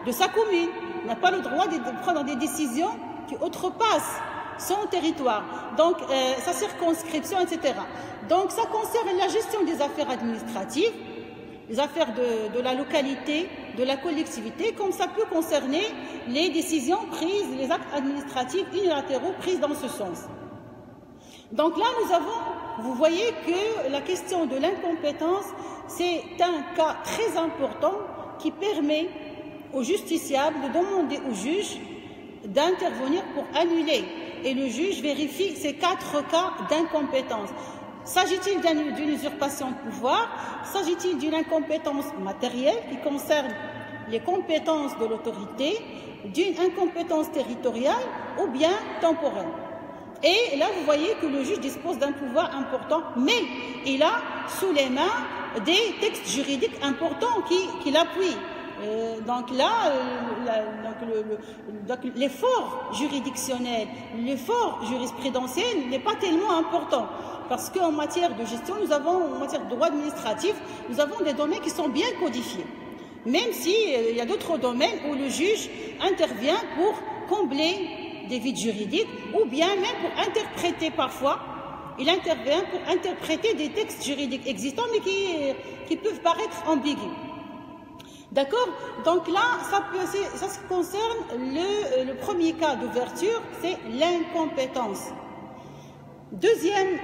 de sa commune. Il n'a pas le droit de prendre des décisions qui outrepassent son territoire, donc sa circonscription, etc. Donc ça concerne la gestion des affaires administratives, les affaires de la localité, de la collectivité, comme ça peut concerner les décisions prises, les actes administratifs unilatéraux pris dans ce sens. Donc là, vous voyez que la question de l'incompétence, c'est un cas très important qui permet au justiciable de demander au juge d'intervenir pour annuler. Et le juge vérifie ces 4 cas d'incompétence. S'agit-il d'une usurpation de pouvoir? S'agit-il d'une incompétence matérielle qui concerne les compétences de l'autorité, d'une incompétence territoriale ou bien temporelle? Et là, vous voyez que le juge dispose d'un pouvoir important, mais il a sous les mains des textes juridiques importants qui l'appuient. Donc là, l'effort juridictionnel, l'effort jurisprudentiel n'est pas tellement important. Parce qu'en matière de gestion, en matière de droit administratif, nous avons des domaines qui sont bien codifiés. Même s'il y a d'autres domaines où le juge intervient pour combler des vides juridiques, ou bien même pour interpréter parfois, il intervient pour interpréter des textes juridiques existants, mais qui peuvent paraître ambigus. D'accord? Donc là, ça concerne le premier cas d'ouverture, c'est l'incompétence. Deuxième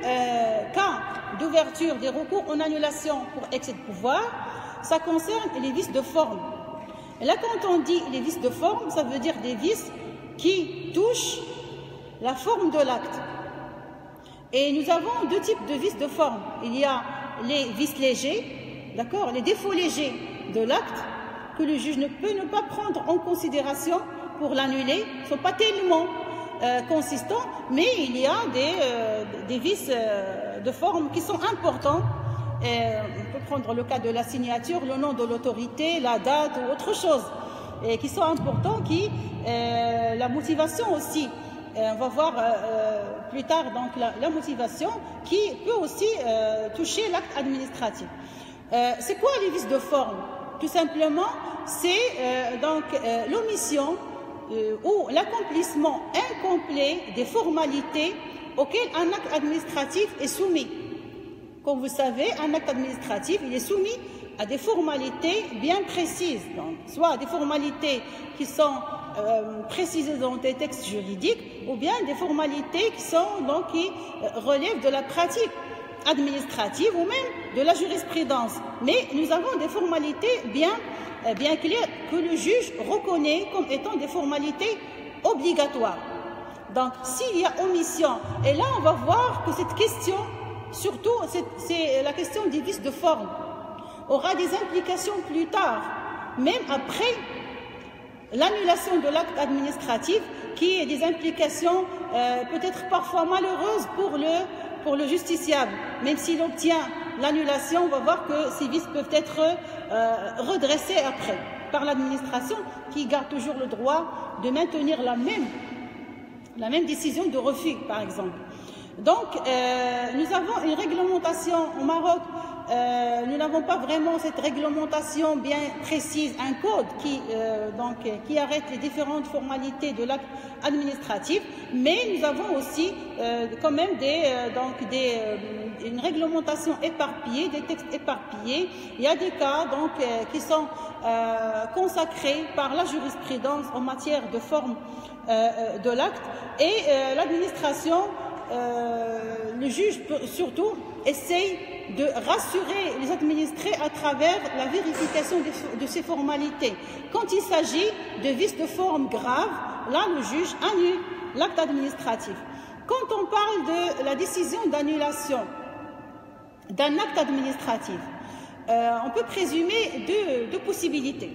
cas d'ouverture des recours en annulation pour excès de pouvoir, ça concerne les vices de forme. Et là, quand on dit les vices de forme, ça veut dire des vices qui touchent la forme de l'acte. Et nous avons 2 types de vices de forme. Il y a les vices légers, d'accord, les défauts légers de l'acte, que le juge ne peut ne pas prendre en considération pour l'annuler, ne sont pas tellement consistants, mais il y a des vices de forme qui sont importants. On peut prendre le cas de la signature, le nom de l'autorité, la date ou autre chose, et qui sont importants, la motivation aussi. On va voir plus tard donc la motivation qui peut aussi toucher l'acte administratif. C'est quoi les vices de forme? Tout simplement, c'est l'omission ou l'accomplissement incomplet des formalités auxquelles un acte administratif est soumis. Comme vous savez, un acte administratif, il est soumis à des formalités bien précises, donc, soit des formalités qui sont précisées dans des textes juridiques, ou bien des formalités qui relèvent de la pratique administrative ou même de la jurisprudence. Mais nous avons des formalités bien claires que le juge reconnaît comme étant des formalités obligatoires. Donc, s'il y a omission, et là on va voir que cette question, surtout c'est la question des vices de forme, aura des implications plus tard, même après l'annulation de l'acte administratif, qui a des implications peut-être parfois malheureuses pour le justiciable. Même s'il obtient l'annulation, on va voir que ces vices peuvent être redressés après par l'administration, qui garde toujours le droit de maintenir la même décision de refus, par exemple. Donc, nous avons une réglementation au Maroc. Nous n'avons pas vraiment cette réglementation bien précise, un code qui arrête les différentes formalités de l'acte administratif, mais nous avons aussi quand même une réglementation éparpillée, des textes éparpillés. Il y a des cas qui sont consacrés par la jurisprudence en matière de forme de l'acte, et l'administration, le juge surtout, essaye de rassurer les administrés à travers la vérification de ces formalités. Quand il s'agit de vices de forme graves, là, le juge annule l'acte administratif. Quand on parle de la décision d'annulation d'un acte administratif, on peut présumer deux possibilités,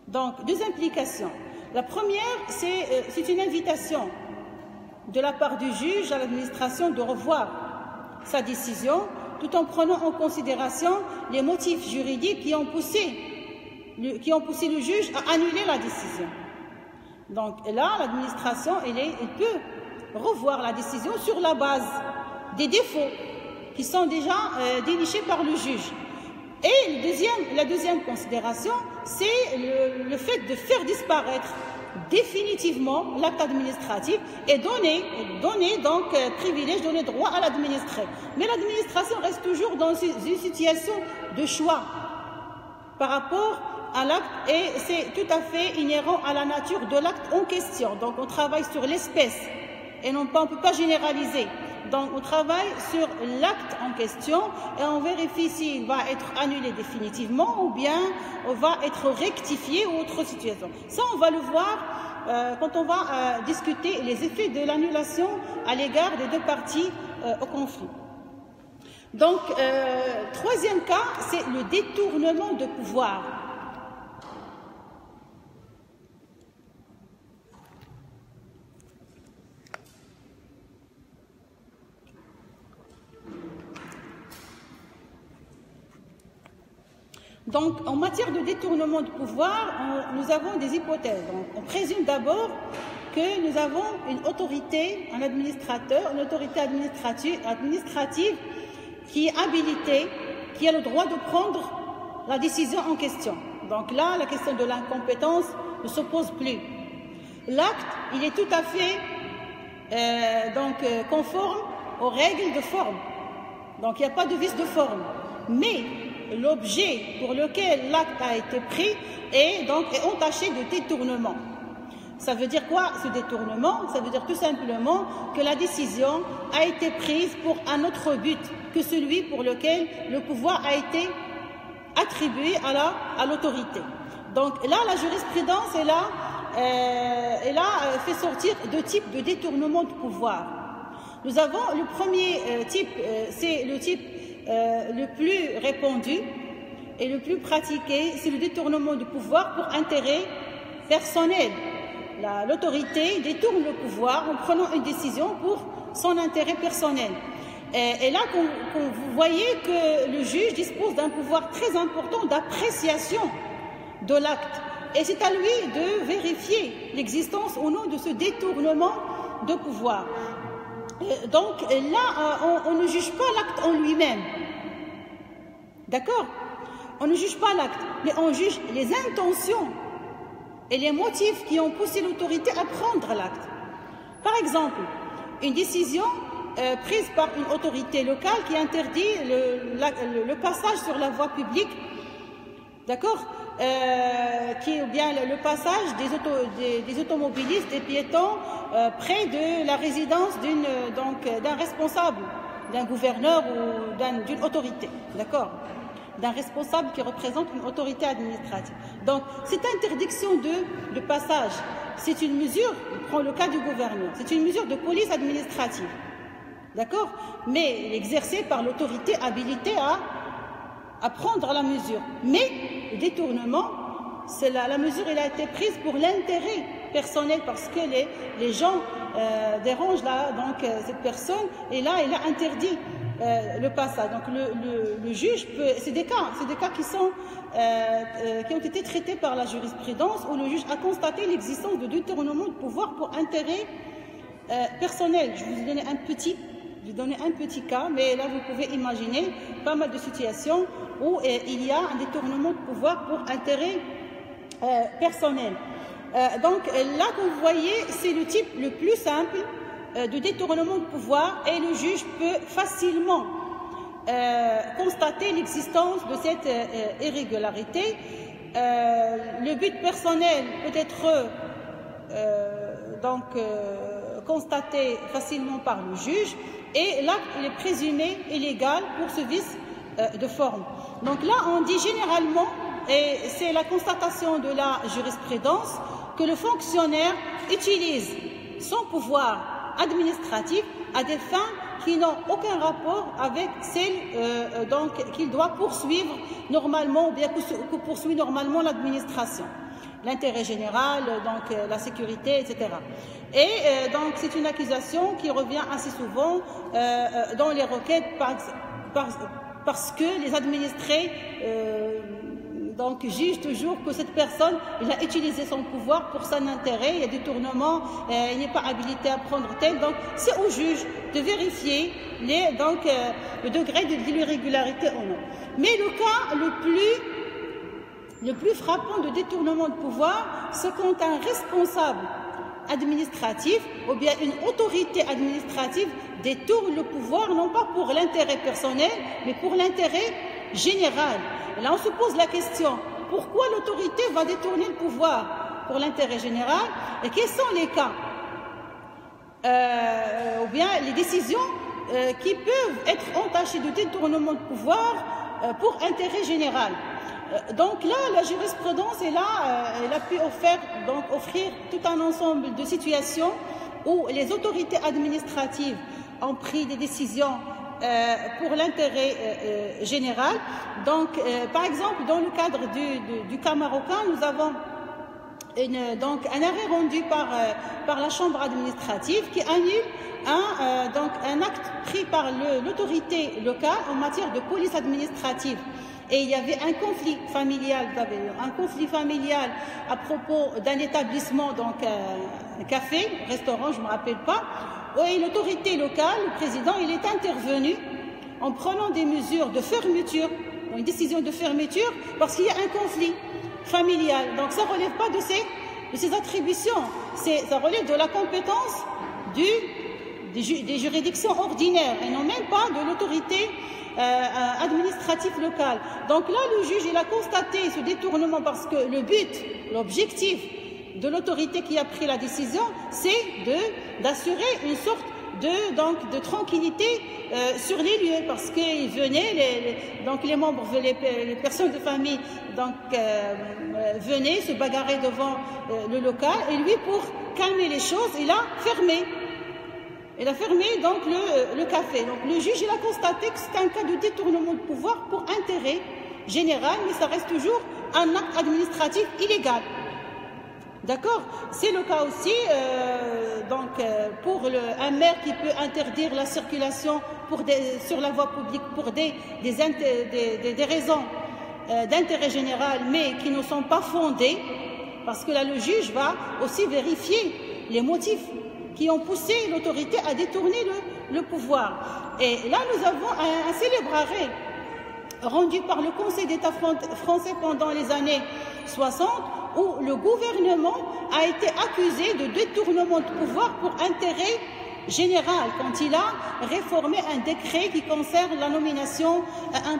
donc deux implications. La première, c'est une invitation de la part du juge à l'administration de revoir sa décision, tout en prenant en considération les motifs juridiques qui ont poussé le juge à annuler la décision. Donc là, l'administration, elle peut revoir la décision sur la base des défauts qui sont déjà dénichés par le juge. Et la deuxième considération, c'est le fait de faire disparaître définitivement l'acte administratif et donner privilège, donner droit à l'administré. Mais l'administration reste toujours dans une situation de choix par rapport à l'acte, et c'est tout à fait inhérent à la nature de l'acte en question. Donc on travaille sur l'espèce et on ne peut pas généraliser. Donc on travaille sur l'acte en question et on vérifie s'il va être annulé définitivement ou bien on va être rectifié ou autre situation. Ça, on va le voir quand on va discuter les effets de l'annulation à l'égard des deux parties au conflit. Donc, troisième cas, c'est le détournement de pouvoir. Donc, en matière de détournement de pouvoir, nous avons des hypothèses. Donc, on présume d'abord que nous avons une autorité, un administrateur, une autorité administrative qui est habilitée, qui a le droit de prendre la décision en question. Donc là, la question de l'incompétence ne se pose plus. L'acte, il est tout à fait conforme aux règles de forme. Donc il n'y a pas de vice de forme. Mais l'objet pour lequel l'acte a été pris est entaché de détournement. Ça veut dire quoi, ce détournement? Ça veut dire tout simplement que la décision a été prise pour un autre but que celui pour lequel le pouvoir a été attribué à l'autorité. Donc là, la jurisprudence elle a fait sortir deux types de détournement de pouvoir. Nous avons le premier type, c'est le type le plus répandu et le plus pratiqué, c'est le détournement de pouvoir pour intérêt personnel. L'autorité détourne le pouvoir en prenant une décision pour son intérêt personnel. Et là, vous voyez que le juge dispose d'un pouvoir très important d'appréciation de l'acte. Et c'est à lui de vérifier l'existence ou non de ce détournement de pouvoir. Donc là, on ne juge pas l'acte en lui-même. D'accord? On ne juge pas l'acte, mais on juge les intentions et les motifs qui ont poussé l'autorité à prendre l'acte. Par exemple, une décision prise par une autorité locale qui interdit le passage sur la voie publique, d'accord, ou bien le passage des automobilistes, des piétons près de la résidence d'un responsable, d'un gouverneur ou d'une autorité, d'accord, d'un responsable qui représente une autorité administrative. Donc, cette interdiction de passage, c'est une mesure, on prend le cas du gouverneur, c'est une mesure de police administrative, d'accord, mais exercée par l'autorité habilitée à prendre la mesure. Mais le détournement, c'est la mesure, elle a été prise pour l'intérêt personnel parce que les gens dérangent cette personne, et là, il a interdit le passage. Donc le juge peut, c'est des cas qui ont été traités par la jurisprudence où le juge a constaté l'existence de détournement de pouvoir pour intérêt personnel. Je vous ai donné un petit cas, mais là vous pouvez imaginer pas mal de situations où il y a un détournement de pouvoir pour intérêt personnel. Donc là que vous voyez, c'est le type le plus simple de détournement de pouvoir et le juge peut facilement constater l'existence de cette irrégularité. Le but personnel peut être constaté facilement par le juge et l'acte est présumé illégal pour ce vice de forme. Donc là, on dit généralement, et c'est la constatation de la jurisprudence, que le fonctionnaire utilise son pouvoir administratif à des fins qui n'ont aucun rapport avec celles qu'il doit poursuivre normalement ou bien que poursuit normalement l'administration. L'intérêt général, donc la sécurité, etc. Et donc c'est une accusation qui revient assez souvent dans les requêtes parce que les administrés jugent toujours que cette personne il a utilisé son pouvoir pour son intérêt, il y a détournement, il n'est pas habilité à prendre tel. Donc c'est au juge de vérifier le degré de l'irrégularité ou non. Mais le cas le plus frappant de détournement de pouvoir, c'est quand un responsable administratif ou bien une autorité administrative détourne le pouvoir non pas pour l'intérêt personnel, mais pour l'intérêt général. Et là, on se pose la question, pourquoi l'autorité va détourner le pouvoir pour l'intérêt général et quels sont les cas ou bien les décisions qui peuvent être entachées de détournement de pouvoir pour intérêt général. Donc là, la jurisprudence est là, elle a pu offrir tout un ensemble de situations où les autorités administratives ont pris des décisions pour l'intérêt général. Donc, par exemple, dans le cadre du cas marocain, nous avons un arrêt rendu par la Chambre administrative qui annule un acte pris par l'autorité locale en matière de police administrative. Et il y avait un conflit familial, à propos d'un établissement, donc un café, restaurant, je ne me rappelle pas, et l'autorité locale, le président, il est intervenu en prenant des mesures de fermeture, une décision de fermeture, parce qu'il y a un conflit familial. Donc ça ne relève pas de ses attributions, ça relève de la compétence des juridictions ordinaires et non même pas de l'autorité administrative locale. Donc là, le juge il a constaté ce détournement parce que l'objectif de l'autorité qui a pris la décision, c'est d'assurer une sorte de tranquillité sur les lieux, parce qu'ils venaient, les membres, les personnes de famille venaient se bagarrer devant le local, et lui, pour calmer les choses, il a fermé. Il a fermé donc le café. Donc le juge il a constaté que c'est un cas de détournement de pouvoir pour intérêt général, mais ça reste toujours un acte administratif illégal. D'accord? C'est le cas aussi pour un maire qui peut interdire la circulation sur la voie publique pour des raisons d'intérêt général, mais qui ne sont pas fondées, parce que là le juge va aussi vérifier les motifs qui ont poussé l'autorité à détourner le pouvoir. Et là, nous avons un célèbre arrêt rendu par le Conseil d'État français pendant les années 60, où le gouvernement a été accusé de détournement de pouvoir pour intérêt général, quand il a réformé un décret qui concerne la nomination à un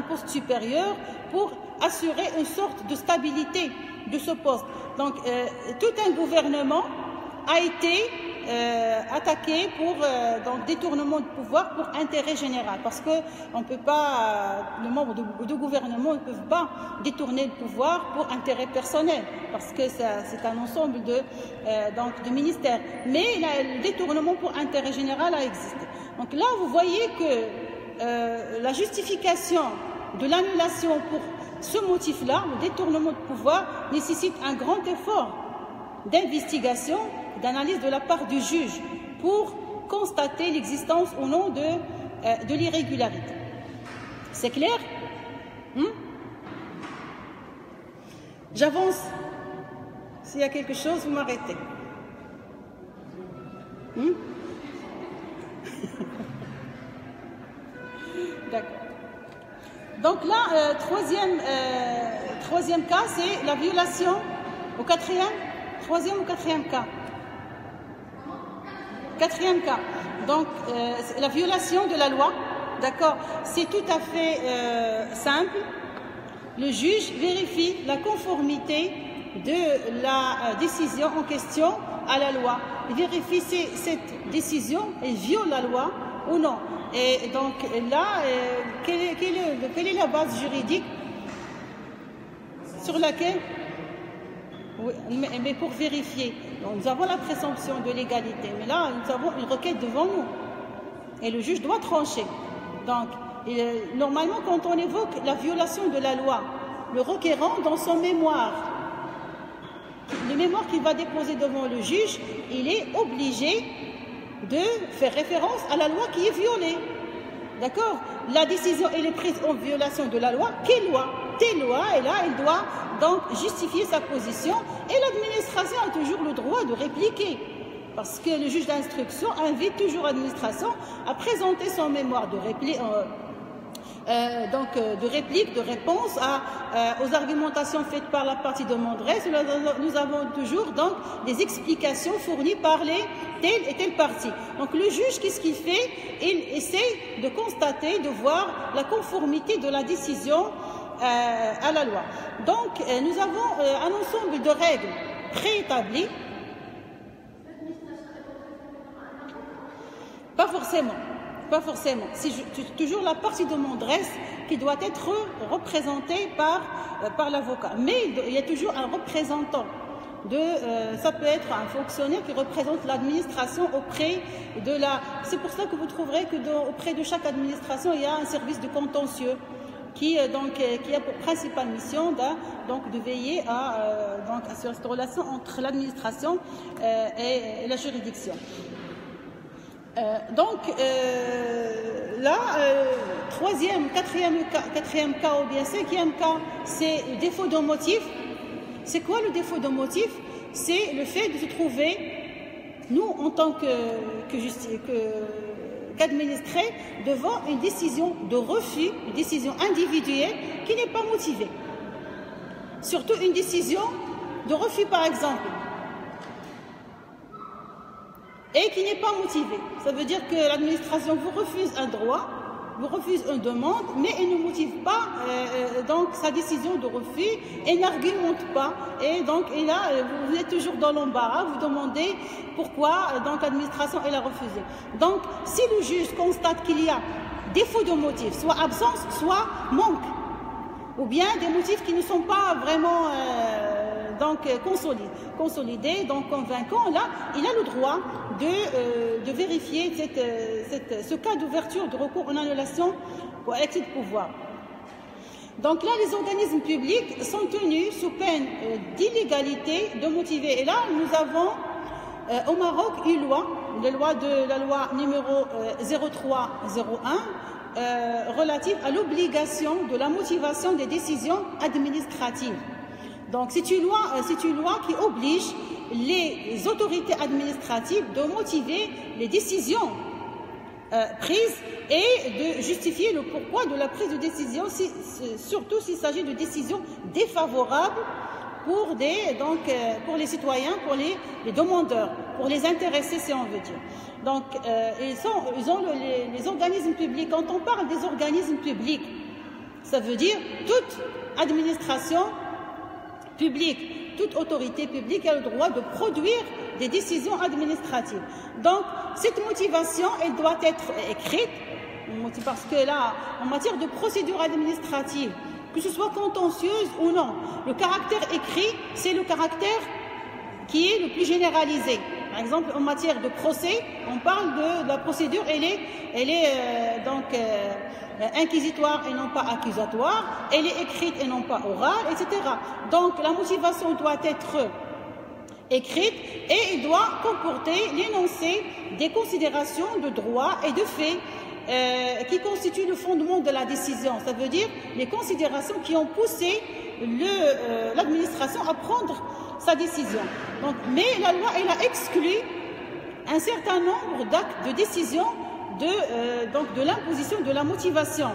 poste supérieur pour assurer une sorte de stabilité de ce poste. Donc, tout un gouvernement a été attaqué pour détournement de pouvoir pour intérêt général, parce que on peut pas, les membres de gouvernement ne peuvent pas détourner le pouvoir pour intérêt personnel, parce que c'est un ensemble de ministères. Mais le détournement pour intérêt général a existé. Donc là, vous voyez que la justification de l'annulation pour ce motif-là, le détournement de pouvoir, nécessite un grand effort d'investigation, d'analyse de la part du juge pour constater l'existence ou non de l'irrégularité. C'est clair? J'avance. S'il y a quelque chose, vous m'arrêtez. D'accord. Donc là, troisième cas, c'est la violation au troisième ou quatrième cas. Quatrième cas. Donc, la violation de la loi, d'accord, c'est tout à fait simple. Le juge vérifie la conformité de la décision en question à la loi. Il vérifie si cette décision elle viole la loi ou non. Et donc là, quelle est la base juridique sur laquelle, oui, mais pour vérifier, donc nous avons la présomption de légalité, mais là nous avons une requête devant nous et le juge doit trancher. Donc normalement quand on évoque la violation de la loi, le requérant dans son mémoire, le mémoire qu'il va déposer devant le juge, il est obligé de faire référence à la loi qui est violée. D'accord? La décision elle est prise en violation de la loi. Quelle loi? Telle loi, et là, il doit donc justifier sa position. Et l'administration a toujours le droit de répliquer. Parce que le juge d'instruction invite toujours l'administration à présenter son mémoire de réplique, de réponse aux argumentations faites par la partie demanderesse. Nous avons toujours donc des explications fournies par telle et telle partie. Donc le juge, qu'est-ce qu'il fait? Il essaie de constater, de voir la conformité de la décision à la loi. Donc nous avons un ensemble de règles préétablies. Pas forcément. Pas forcément. C'est toujours la partie demanderesse qui doit être représentée par l'avocat. Mais il y a toujours un représentant. Ça peut être un fonctionnaire qui représente l'administration auprès de la... C'est pour ça que vous trouverez que auprès de chaque administration, il y a un service de contentieux qui a pour principale mission de veiller à cette relation entre l'administration et la juridiction. Quatrième cas ou bien cinquième cas, c'est le défaut de motif. C'est quoi le défaut de motif? C'est le fait de se trouver, nous en tant qu'administrés, devant une décision de refus, une décision individuelle qui n'est pas motivée. Surtout une décision de refus par exemple. Et qui n'est pas motivé. Ça veut dire que l'administration vous refuse un droit, vous refuse une demande, mais elle ne motive pas donc sa décision de refus et n'argumente pas. Et donc et là, vous êtes toujours dans l'embarras, vous demandez pourquoi donc l'administration elle a refusé. Donc si le juge constate qu'il y a défaut de motif, soit absence, soit manque, ou bien des motifs qui ne sont pas vraiment consolidés, donc convaincants, là, il a le droit de vérifier ce cas d'ouverture de recours en annulation pour excès de pouvoir. Donc là, les organismes publics sont tenus sous peine d'illégalité de motiver. Et là, nous avons au Maroc une loi, la loi numéro 0301, relative à l'obligation de la motivation des décisions administratives. Donc c'est une loi qui oblige les autorités administratives de motiver les décisions prises et de justifier le pourquoi de la prise de décision, surtout s'il s'agit de décisions défavorables pour les citoyens, pour les demandeurs, pour les intéressés si on veut dire. Donc les organismes publics, quand on parle des organismes publics, ça veut dire toute administration publique, toute autorité publique a le droit de produire des décisions administratives. Donc, cette motivation, elle doit être écrite, parce que là, en matière de procédure administrative, que ce soit contentieuse ou non, le caractère écrit, c'est le caractère qui est le plus généralisé. Par exemple, en matière de procès, on parle de la procédure, elle est inquisitoire et non pas accusatoire, elle est écrite et non pas orale, etc. Donc la motivation doit être écrite et elle doit comporter l'énoncé des considérations de droit et de fait qui constituent le fondement de la décision. Ça veut dire les considérations qui ont poussé l'administration à prendre sa décision. Donc, mais la loi, elle a exclu un certain nombre d'actes de décision de l'imposition de la motivation.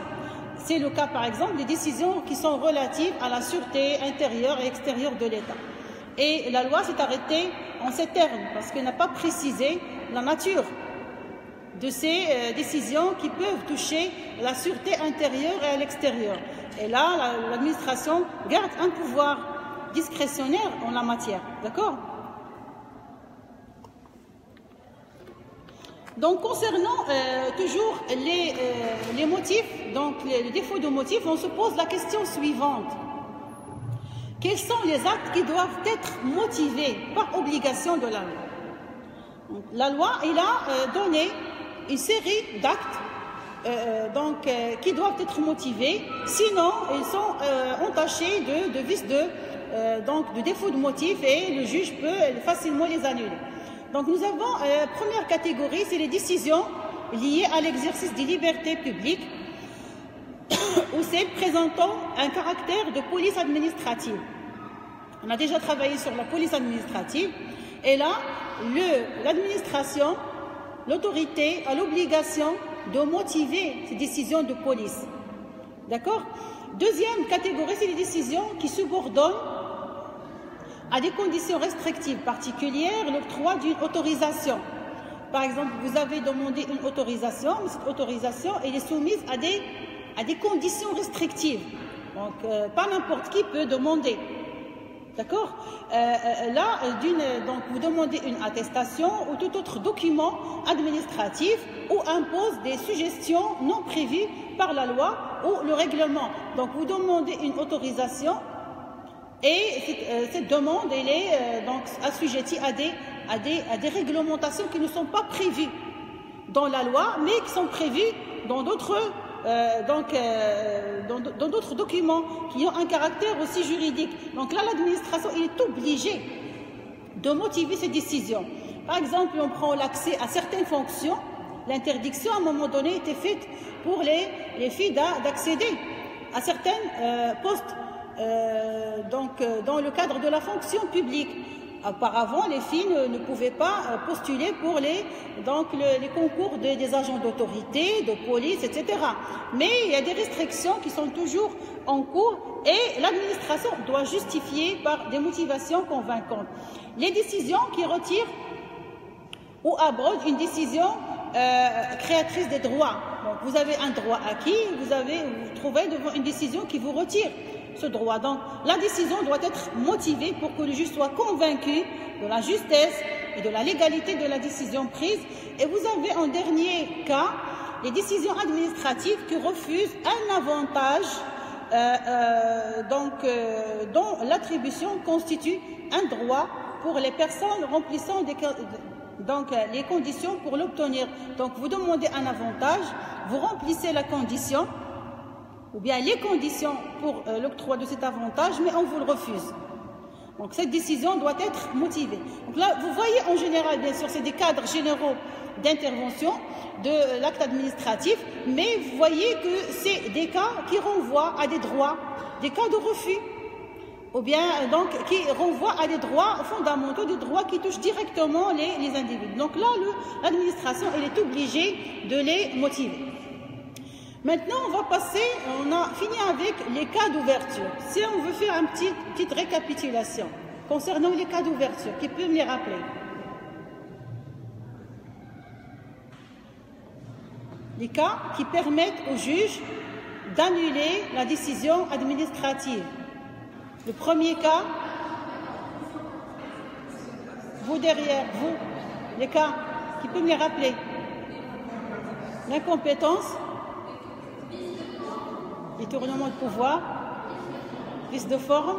C'est le cas, par exemple, des décisions qui sont relatives à la sûreté intérieure et extérieure de l'État. Et la loi s'est arrêtée en ces termes, parce qu'elle n'a pas précisé la nature de ces décisions qui peuvent toucher la sûreté intérieure et à l'extérieur. Et là, l'administration garde un pouvoir discrétionnaire en la matière. D'accord? Donc, concernant toujours les motifs, donc les défauts de motifs, on se pose la question suivante. Quels sont les actes qui doivent être motivés par obligation de la loi? Donc, la loi, elle a donné une série d'actes qui doivent être motivés, sinon ils sont entachés de vices de défauts de motifs et le juge peut facilement les annuler. Donc nous avons première catégorie, c'est les décisions liées à l'exercice des libertés publiques ou celles présentant un caractère de police administrative. On a déjà travaillé sur la police administrative et là, l'administration, l'autorité a l'obligation de motiver ces décisions de police. D'accord? Deuxième catégorie, c'est les décisions qui subordonnent à des conditions restrictives particulières l'octroi d'une autorisation. Par exemple, vous avez demandé une autorisation, mais cette autorisation elle est soumise à des conditions restrictives. Donc, pas n'importe qui peut demander. D'accord? Donc vous demandez une attestation ou tout autre document administratif ou impose des suggestions non prévues par la loi ou le règlement. Donc vous demandez une autorisation et cette demande elle est donc assujettie à des réglementations qui ne sont pas prévues dans la loi, mais qui sont prévues dans d'autres dans d'autres documents qui ont un caractère aussi juridique. Donc là, l'administration est obligée de motiver ses décisions. Par exemple, on prend l'accès à certaines fonctions. L'interdiction, à un moment donné, était faite pour les filles d'accéder à certains postes dans le cadre de la fonction publique. Auparavant, les filles ne pouvaient pas postuler pour les concours des agents d'autorité, de police, etc. Mais il y a des restrictions qui sont toujours en cours et l'administration doit justifier par des motivations convaincantes. Les décisions qui retirent ou abrogent une décision créatrice des droits. Donc, vous avez un droit acquis, vous trouvez devant une décision qui vous retire ce droit. Donc, la décision doit être motivée pour que le juge soit convaincu de la justesse et de la légalité de la décision prise. Et vous avez en dernier cas les décisions administratives qui refusent un avantage dont l'attribution constitue un droit pour les personnes remplissant les conditions pour l'obtenir. Donc, vous demandez un avantage, vous remplissez la condition ou bien les conditions pour l'octroi de cet avantage, mais on vous le refuse. Donc cette décision doit être motivée. Donc là, vous voyez en général, bien sûr, c'est des cadres généraux d'intervention de l'acte administratif, mais vous voyez que c'est des cas qui renvoient à des droits, des cas de refus, ou bien donc qui renvoient à des droits fondamentaux, des droits qui touchent directement les individus. Donc là, l'administration, elle est obligée de les motiver. Maintenant, on a fini avec les cas d'ouverture. Si on veut faire une petite récapitulation concernant les cas d'ouverture, qui peut me les rappeler? Les cas qui permettent au juge d'annuler la décision administrative. Le premier cas, vous derrière, vous, les cas qui peuvent me les rappeler? L'incompétence, détournement de pouvoir, vice de forme,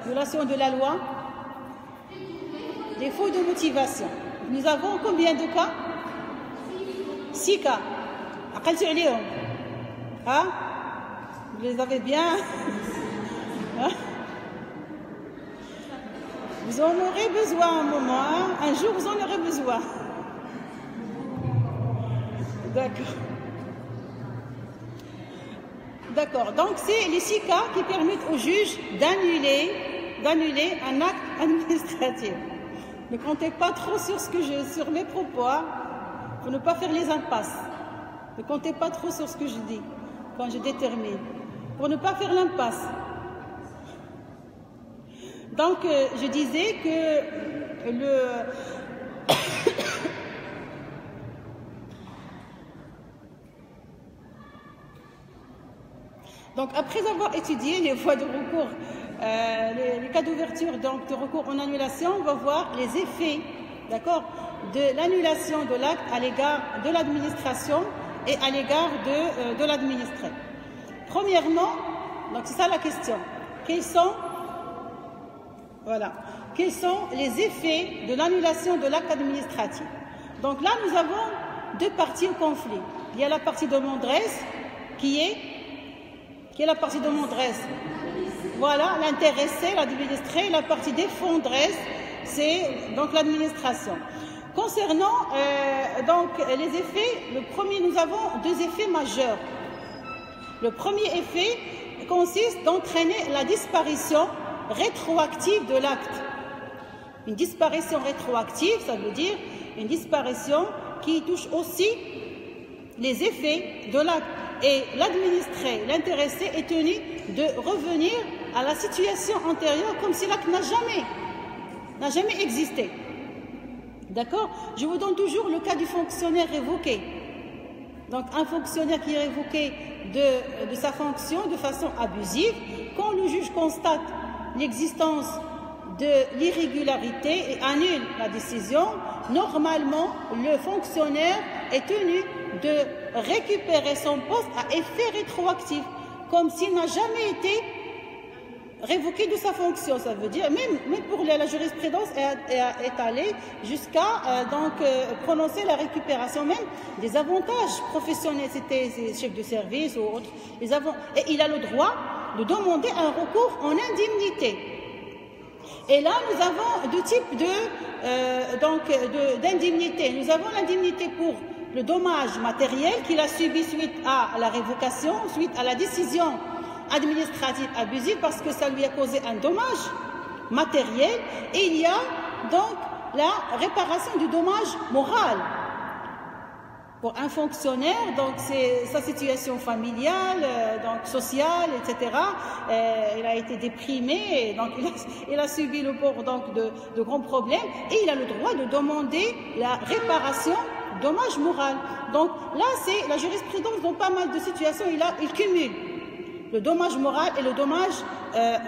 violation de la loi, défaut de motivation. Nous avons combien de cas? 6 cas. Hein? Vous les avez bien? Hein? Vous en aurez besoin un moment. Hein? Un jour, vous en aurez besoin. D'accord. D'accord, donc c'est les 6 cas qui permettent au juge d'annuler un acte administratif. Ne comptez pas trop sur mes propos, hein, pour ne pas faire les impasses. Ne comptez pas trop sur ce que je dis quand je détermine, pour ne pas faire l'impasse. Donc, je disais que Donc, après avoir étudié les voies de recours, les cas d'ouverture de recours en annulation, on va voir les effets, d'accord, de l'annulation de l'acte à l'égard de l'administration et à l'égard de l'administré. Premièrement, donc c'est ça la question, quels sont les effets de l'annulation de l'acte administratif? Donc là, nous avons deux parties au conflit. Il y a la partie demanderesse qui est la partie demanderesse. Voilà, l'intéressé, l'administré, la partie défenderesse, c'est donc l'administration. Concernant donc les effets, le premier, nous avons deux effets majeurs. Le premier effet consiste d'entraîner la disparition rétroactive de l'acte. Une disparition rétroactive, ça veut dire une disparition qui touche aussi les effets de l'acte. Et l'administré, l'intéressé est tenu de revenir à la situation antérieure comme si l'acte n'a jamais existé. D'accord? Je vous donne toujours le cas du fonctionnaire révoqué. Donc un fonctionnaire qui est révoqué de sa fonction de façon abusive, quand le juge constate l'existence de l'irrégularité et annule la décision, normalement le fonctionnaire est tenu de récupérer son poste à effet rétroactif, comme s'il n'a jamais été révoqué de sa fonction. Ça veut dire, même pour la jurisprudence est allée jusqu'à prononcer la récupération même des avantages professionnels, c'était chef de service ou autres. Et il a le droit de demander un recours en indemnité. Et là, nous avons deux types d'indemnité. Nous avons l'indemnité pour le dommage matériel qu'il a subi suite à la révocation, suite à la décision administrative abusive, parce que ça lui a causé un dommage matériel. Et il y a donc la réparation du dommage moral. Pour un fonctionnaire, donc c'est sa situation familiale, donc sociale, etc. Il a été déprimé, et donc il a subi le port donc de grands problèmes, et il a le droit de demander la réparation du dommage moral. Donc là, c'est la jurisprudence dans pas mal de situations, il cumule le dommage moral et le dommage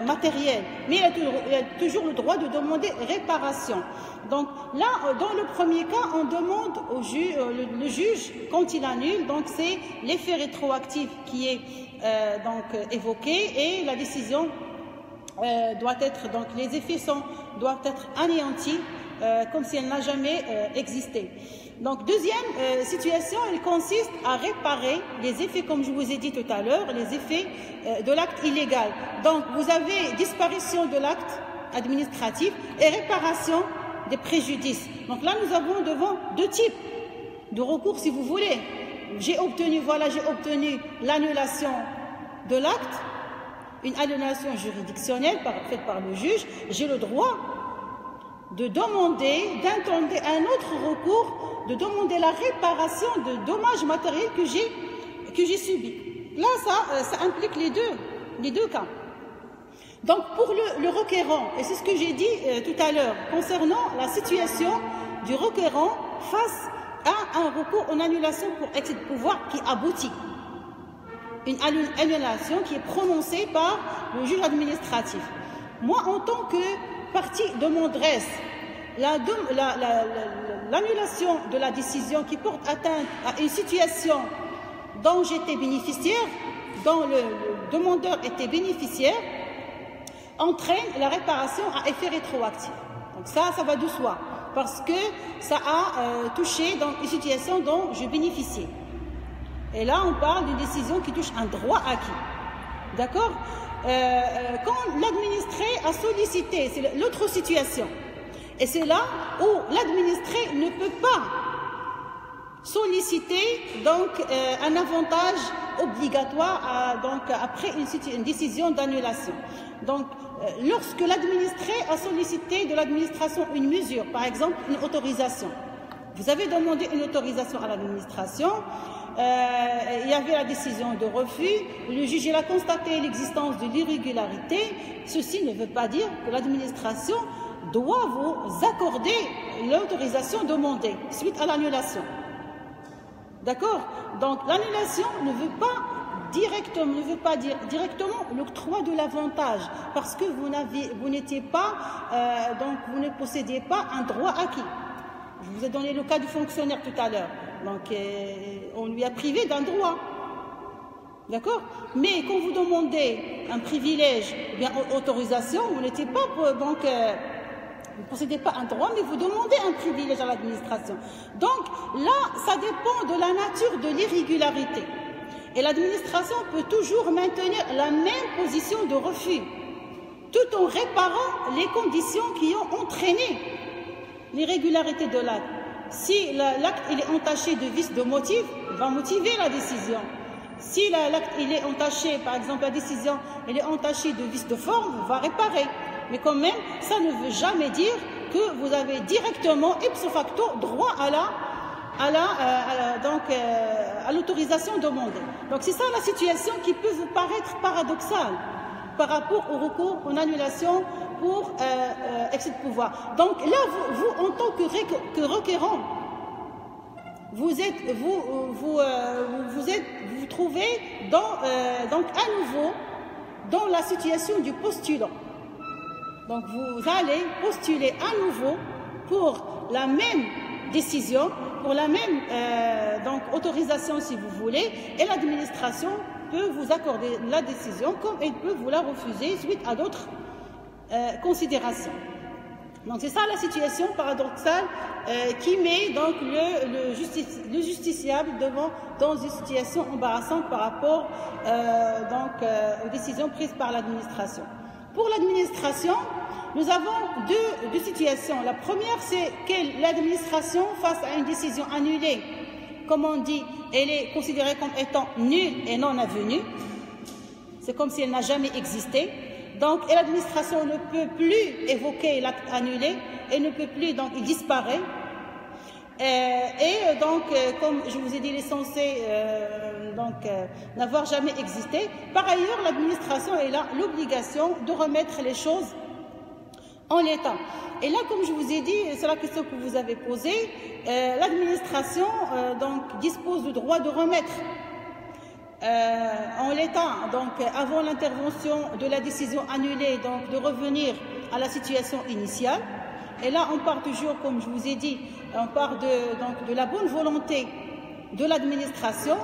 matériel, mais il a toujours le droit de demander réparation. Donc là, dans le premier cas, on demande au juge, le juge, quand il annule, donc c'est l'effet rétroactif qui est évoqué, et la décision doit être, donc les effets doivent être anéantis comme si elle n'a jamais existé. Donc deuxième situation, elle consiste à réparer les effets, comme je vous ai dit tout à l'heure, les effets de l'acte illégal. Donc vous avez disparition de l'acte administratif et réparation des préjudices. Donc là, nous avons devant deux types de recours, si vous voulez. J'ai obtenu l'annulation de l'acte, une annulation juridictionnelle faite par le juge. J'ai le droit de demander, d'intenter un autre recours, de demander la réparation de dommages matériels que j'ai subis. Là, ça implique les deux cas. Donc, pour le requérant, et c'est ce que j'ai dit tout à l'heure, concernant la situation du requérant face à un recours en annulation pour excès de pouvoir qui aboutit. Une annulation qui est prononcée par le juge administratif. Moi, en tant que partie demanderesse, l'annulation de la décision qui porte atteinte à une situation dont j'étais bénéficiaire, dont le demandeur était bénéficiaire, entraîne la réparation à effet rétroactif. Donc ça va de soi, parce que ça a touché dans une situation dont je bénéficiais. Et là, on parle d'une décision qui touche un droit acquis. D'accord? Quand l'administré a sollicité, c'est l'autre situation. Et c'est là où l'administré ne peut pas solliciter donc un avantage obligatoire donc après une décision d'annulation. Donc lorsque l'administré a sollicité de l'administration une mesure, par exemple une autorisation, vous avez demandé une autorisation à l'administration, il y avait la décision de refus, le juge a constaté l'existence de l'irrégularité. Ceci ne veut pas dire que l'administration doit vous accorder l'autorisation demandée suite à l'annulation. D'accord? Donc l'annulation ne veut pas dire directement l'octroi de l'avantage, parce que vous n'étiez pas, donc vous ne possédiez pas un droit acquis. Je vous ai donné le cas du fonctionnaire tout à l'heure. Donc on lui a privé d'un droit. D'accord? Mais quand vous demandez un privilège, ou bien autorisation, vous n'étiez pas donc vous ne possédez pas un droit, mais vous demandez un privilège à l'administration. Donc là, ça dépend de la nature de l'irrégularité. Et l'administration peut toujours maintenir la même position de refus, tout en réparant les conditions qui ont entraîné l'irrégularité de l'acte. Si l'acte est entaché de vice de motif, il va motiver la décision. Si l'acte est entaché, par exemple la décision est entachée de vice de forme, il va réparer. Mais quand même, ça ne veut jamais dire que vous avez directement, ipso facto, droit à l'autorisation demandée. Donc c'est ça la situation qui peut vous paraître paradoxale par rapport au recours en annulation pour excès de pouvoir. Donc là, vous en tant que requérant, vous vous trouvez donc à nouveau dans la situation du postulant. Donc vous allez postuler à nouveau pour la même décision, pour la même donc autorisation si vous voulez, et l'administration peut vous accorder la décision comme elle peut vous la refuser suite à d'autres considérations. Donc c'est ça la situation paradoxale qui met donc le justiciable dans une situation embarrassante par rapport aux décisions prises par l'administration. Pour l'administration, nous avons deux situations. La première, c'est que l'administration, face à une décision annulée, comme on dit, elle est considérée comme étant nulle et non avenue. C'est comme si elle n'a jamais existé. Donc, l'administration ne peut plus évoquer l'acte annulé, elle ne peut plus, donc il disparaît. Et donc, comme je vous ai dit, il est censé n'avoir jamais existé. Par ailleurs, l'administration a l'obligation de remettre les choses en l'état. Et là, comme je vous ai dit, c'est la question que vous avez posée, l'administration donc dispose du droit de remettre en l'état, donc avant l'intervention de la décision annulée, donc de revenir à la situation initiale. Et là, on part toujours, comme je vous ai dit, on part de la bonne volonté de l'administration,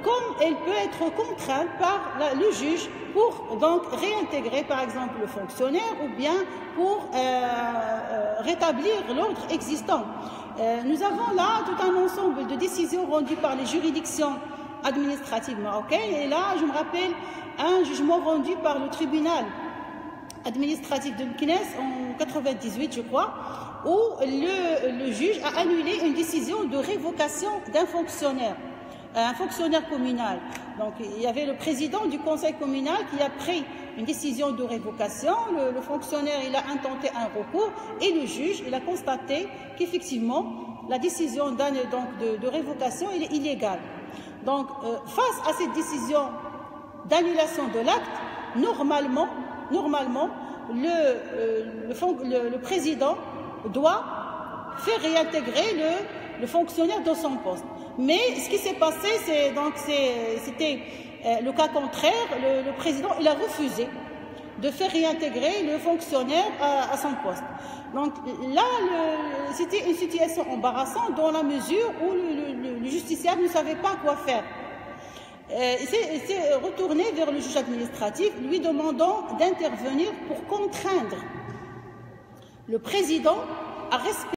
comme elle peut être contrainte par le juge pour donc réintégrer, par exemple, le fonctionnaire ou bien pour rétablir l'ordre existant. Nous avons là tout un ensemble de décisions rendues par les juridictions administratives marocaines. Et là, je me rappelle un jugement rendu par le tribunal administratif de Meknès en 1998, je crois, où le juge a annulé une décision de révocation d'un fonctionnaire, un fonctionnaire communal. Donc, il y avait le président du conseil communal qui a pris une décision de révocation. Le fonctionnaire, il a intenté un recours et le juge, il a constaté qu'effectivement, la décision de révocation, elle est illégale. Donc, face à cette décision d'annulation de l'acte, normalement, le président doit faire réintégrer le fonctionnaire dans son poste. Mais ce qui s'est passé, c'était le cas contraire. Le président, il a refusé de faire réintégrer le fonctionnaire à son poste. Donc là, c'était une situation embarrassante dans la mesure où le justiciable ne savait pas quoi faire. Il s'est retourné vers le juge administratif, lui demandant d'intervenir pour contraindre le président à respecter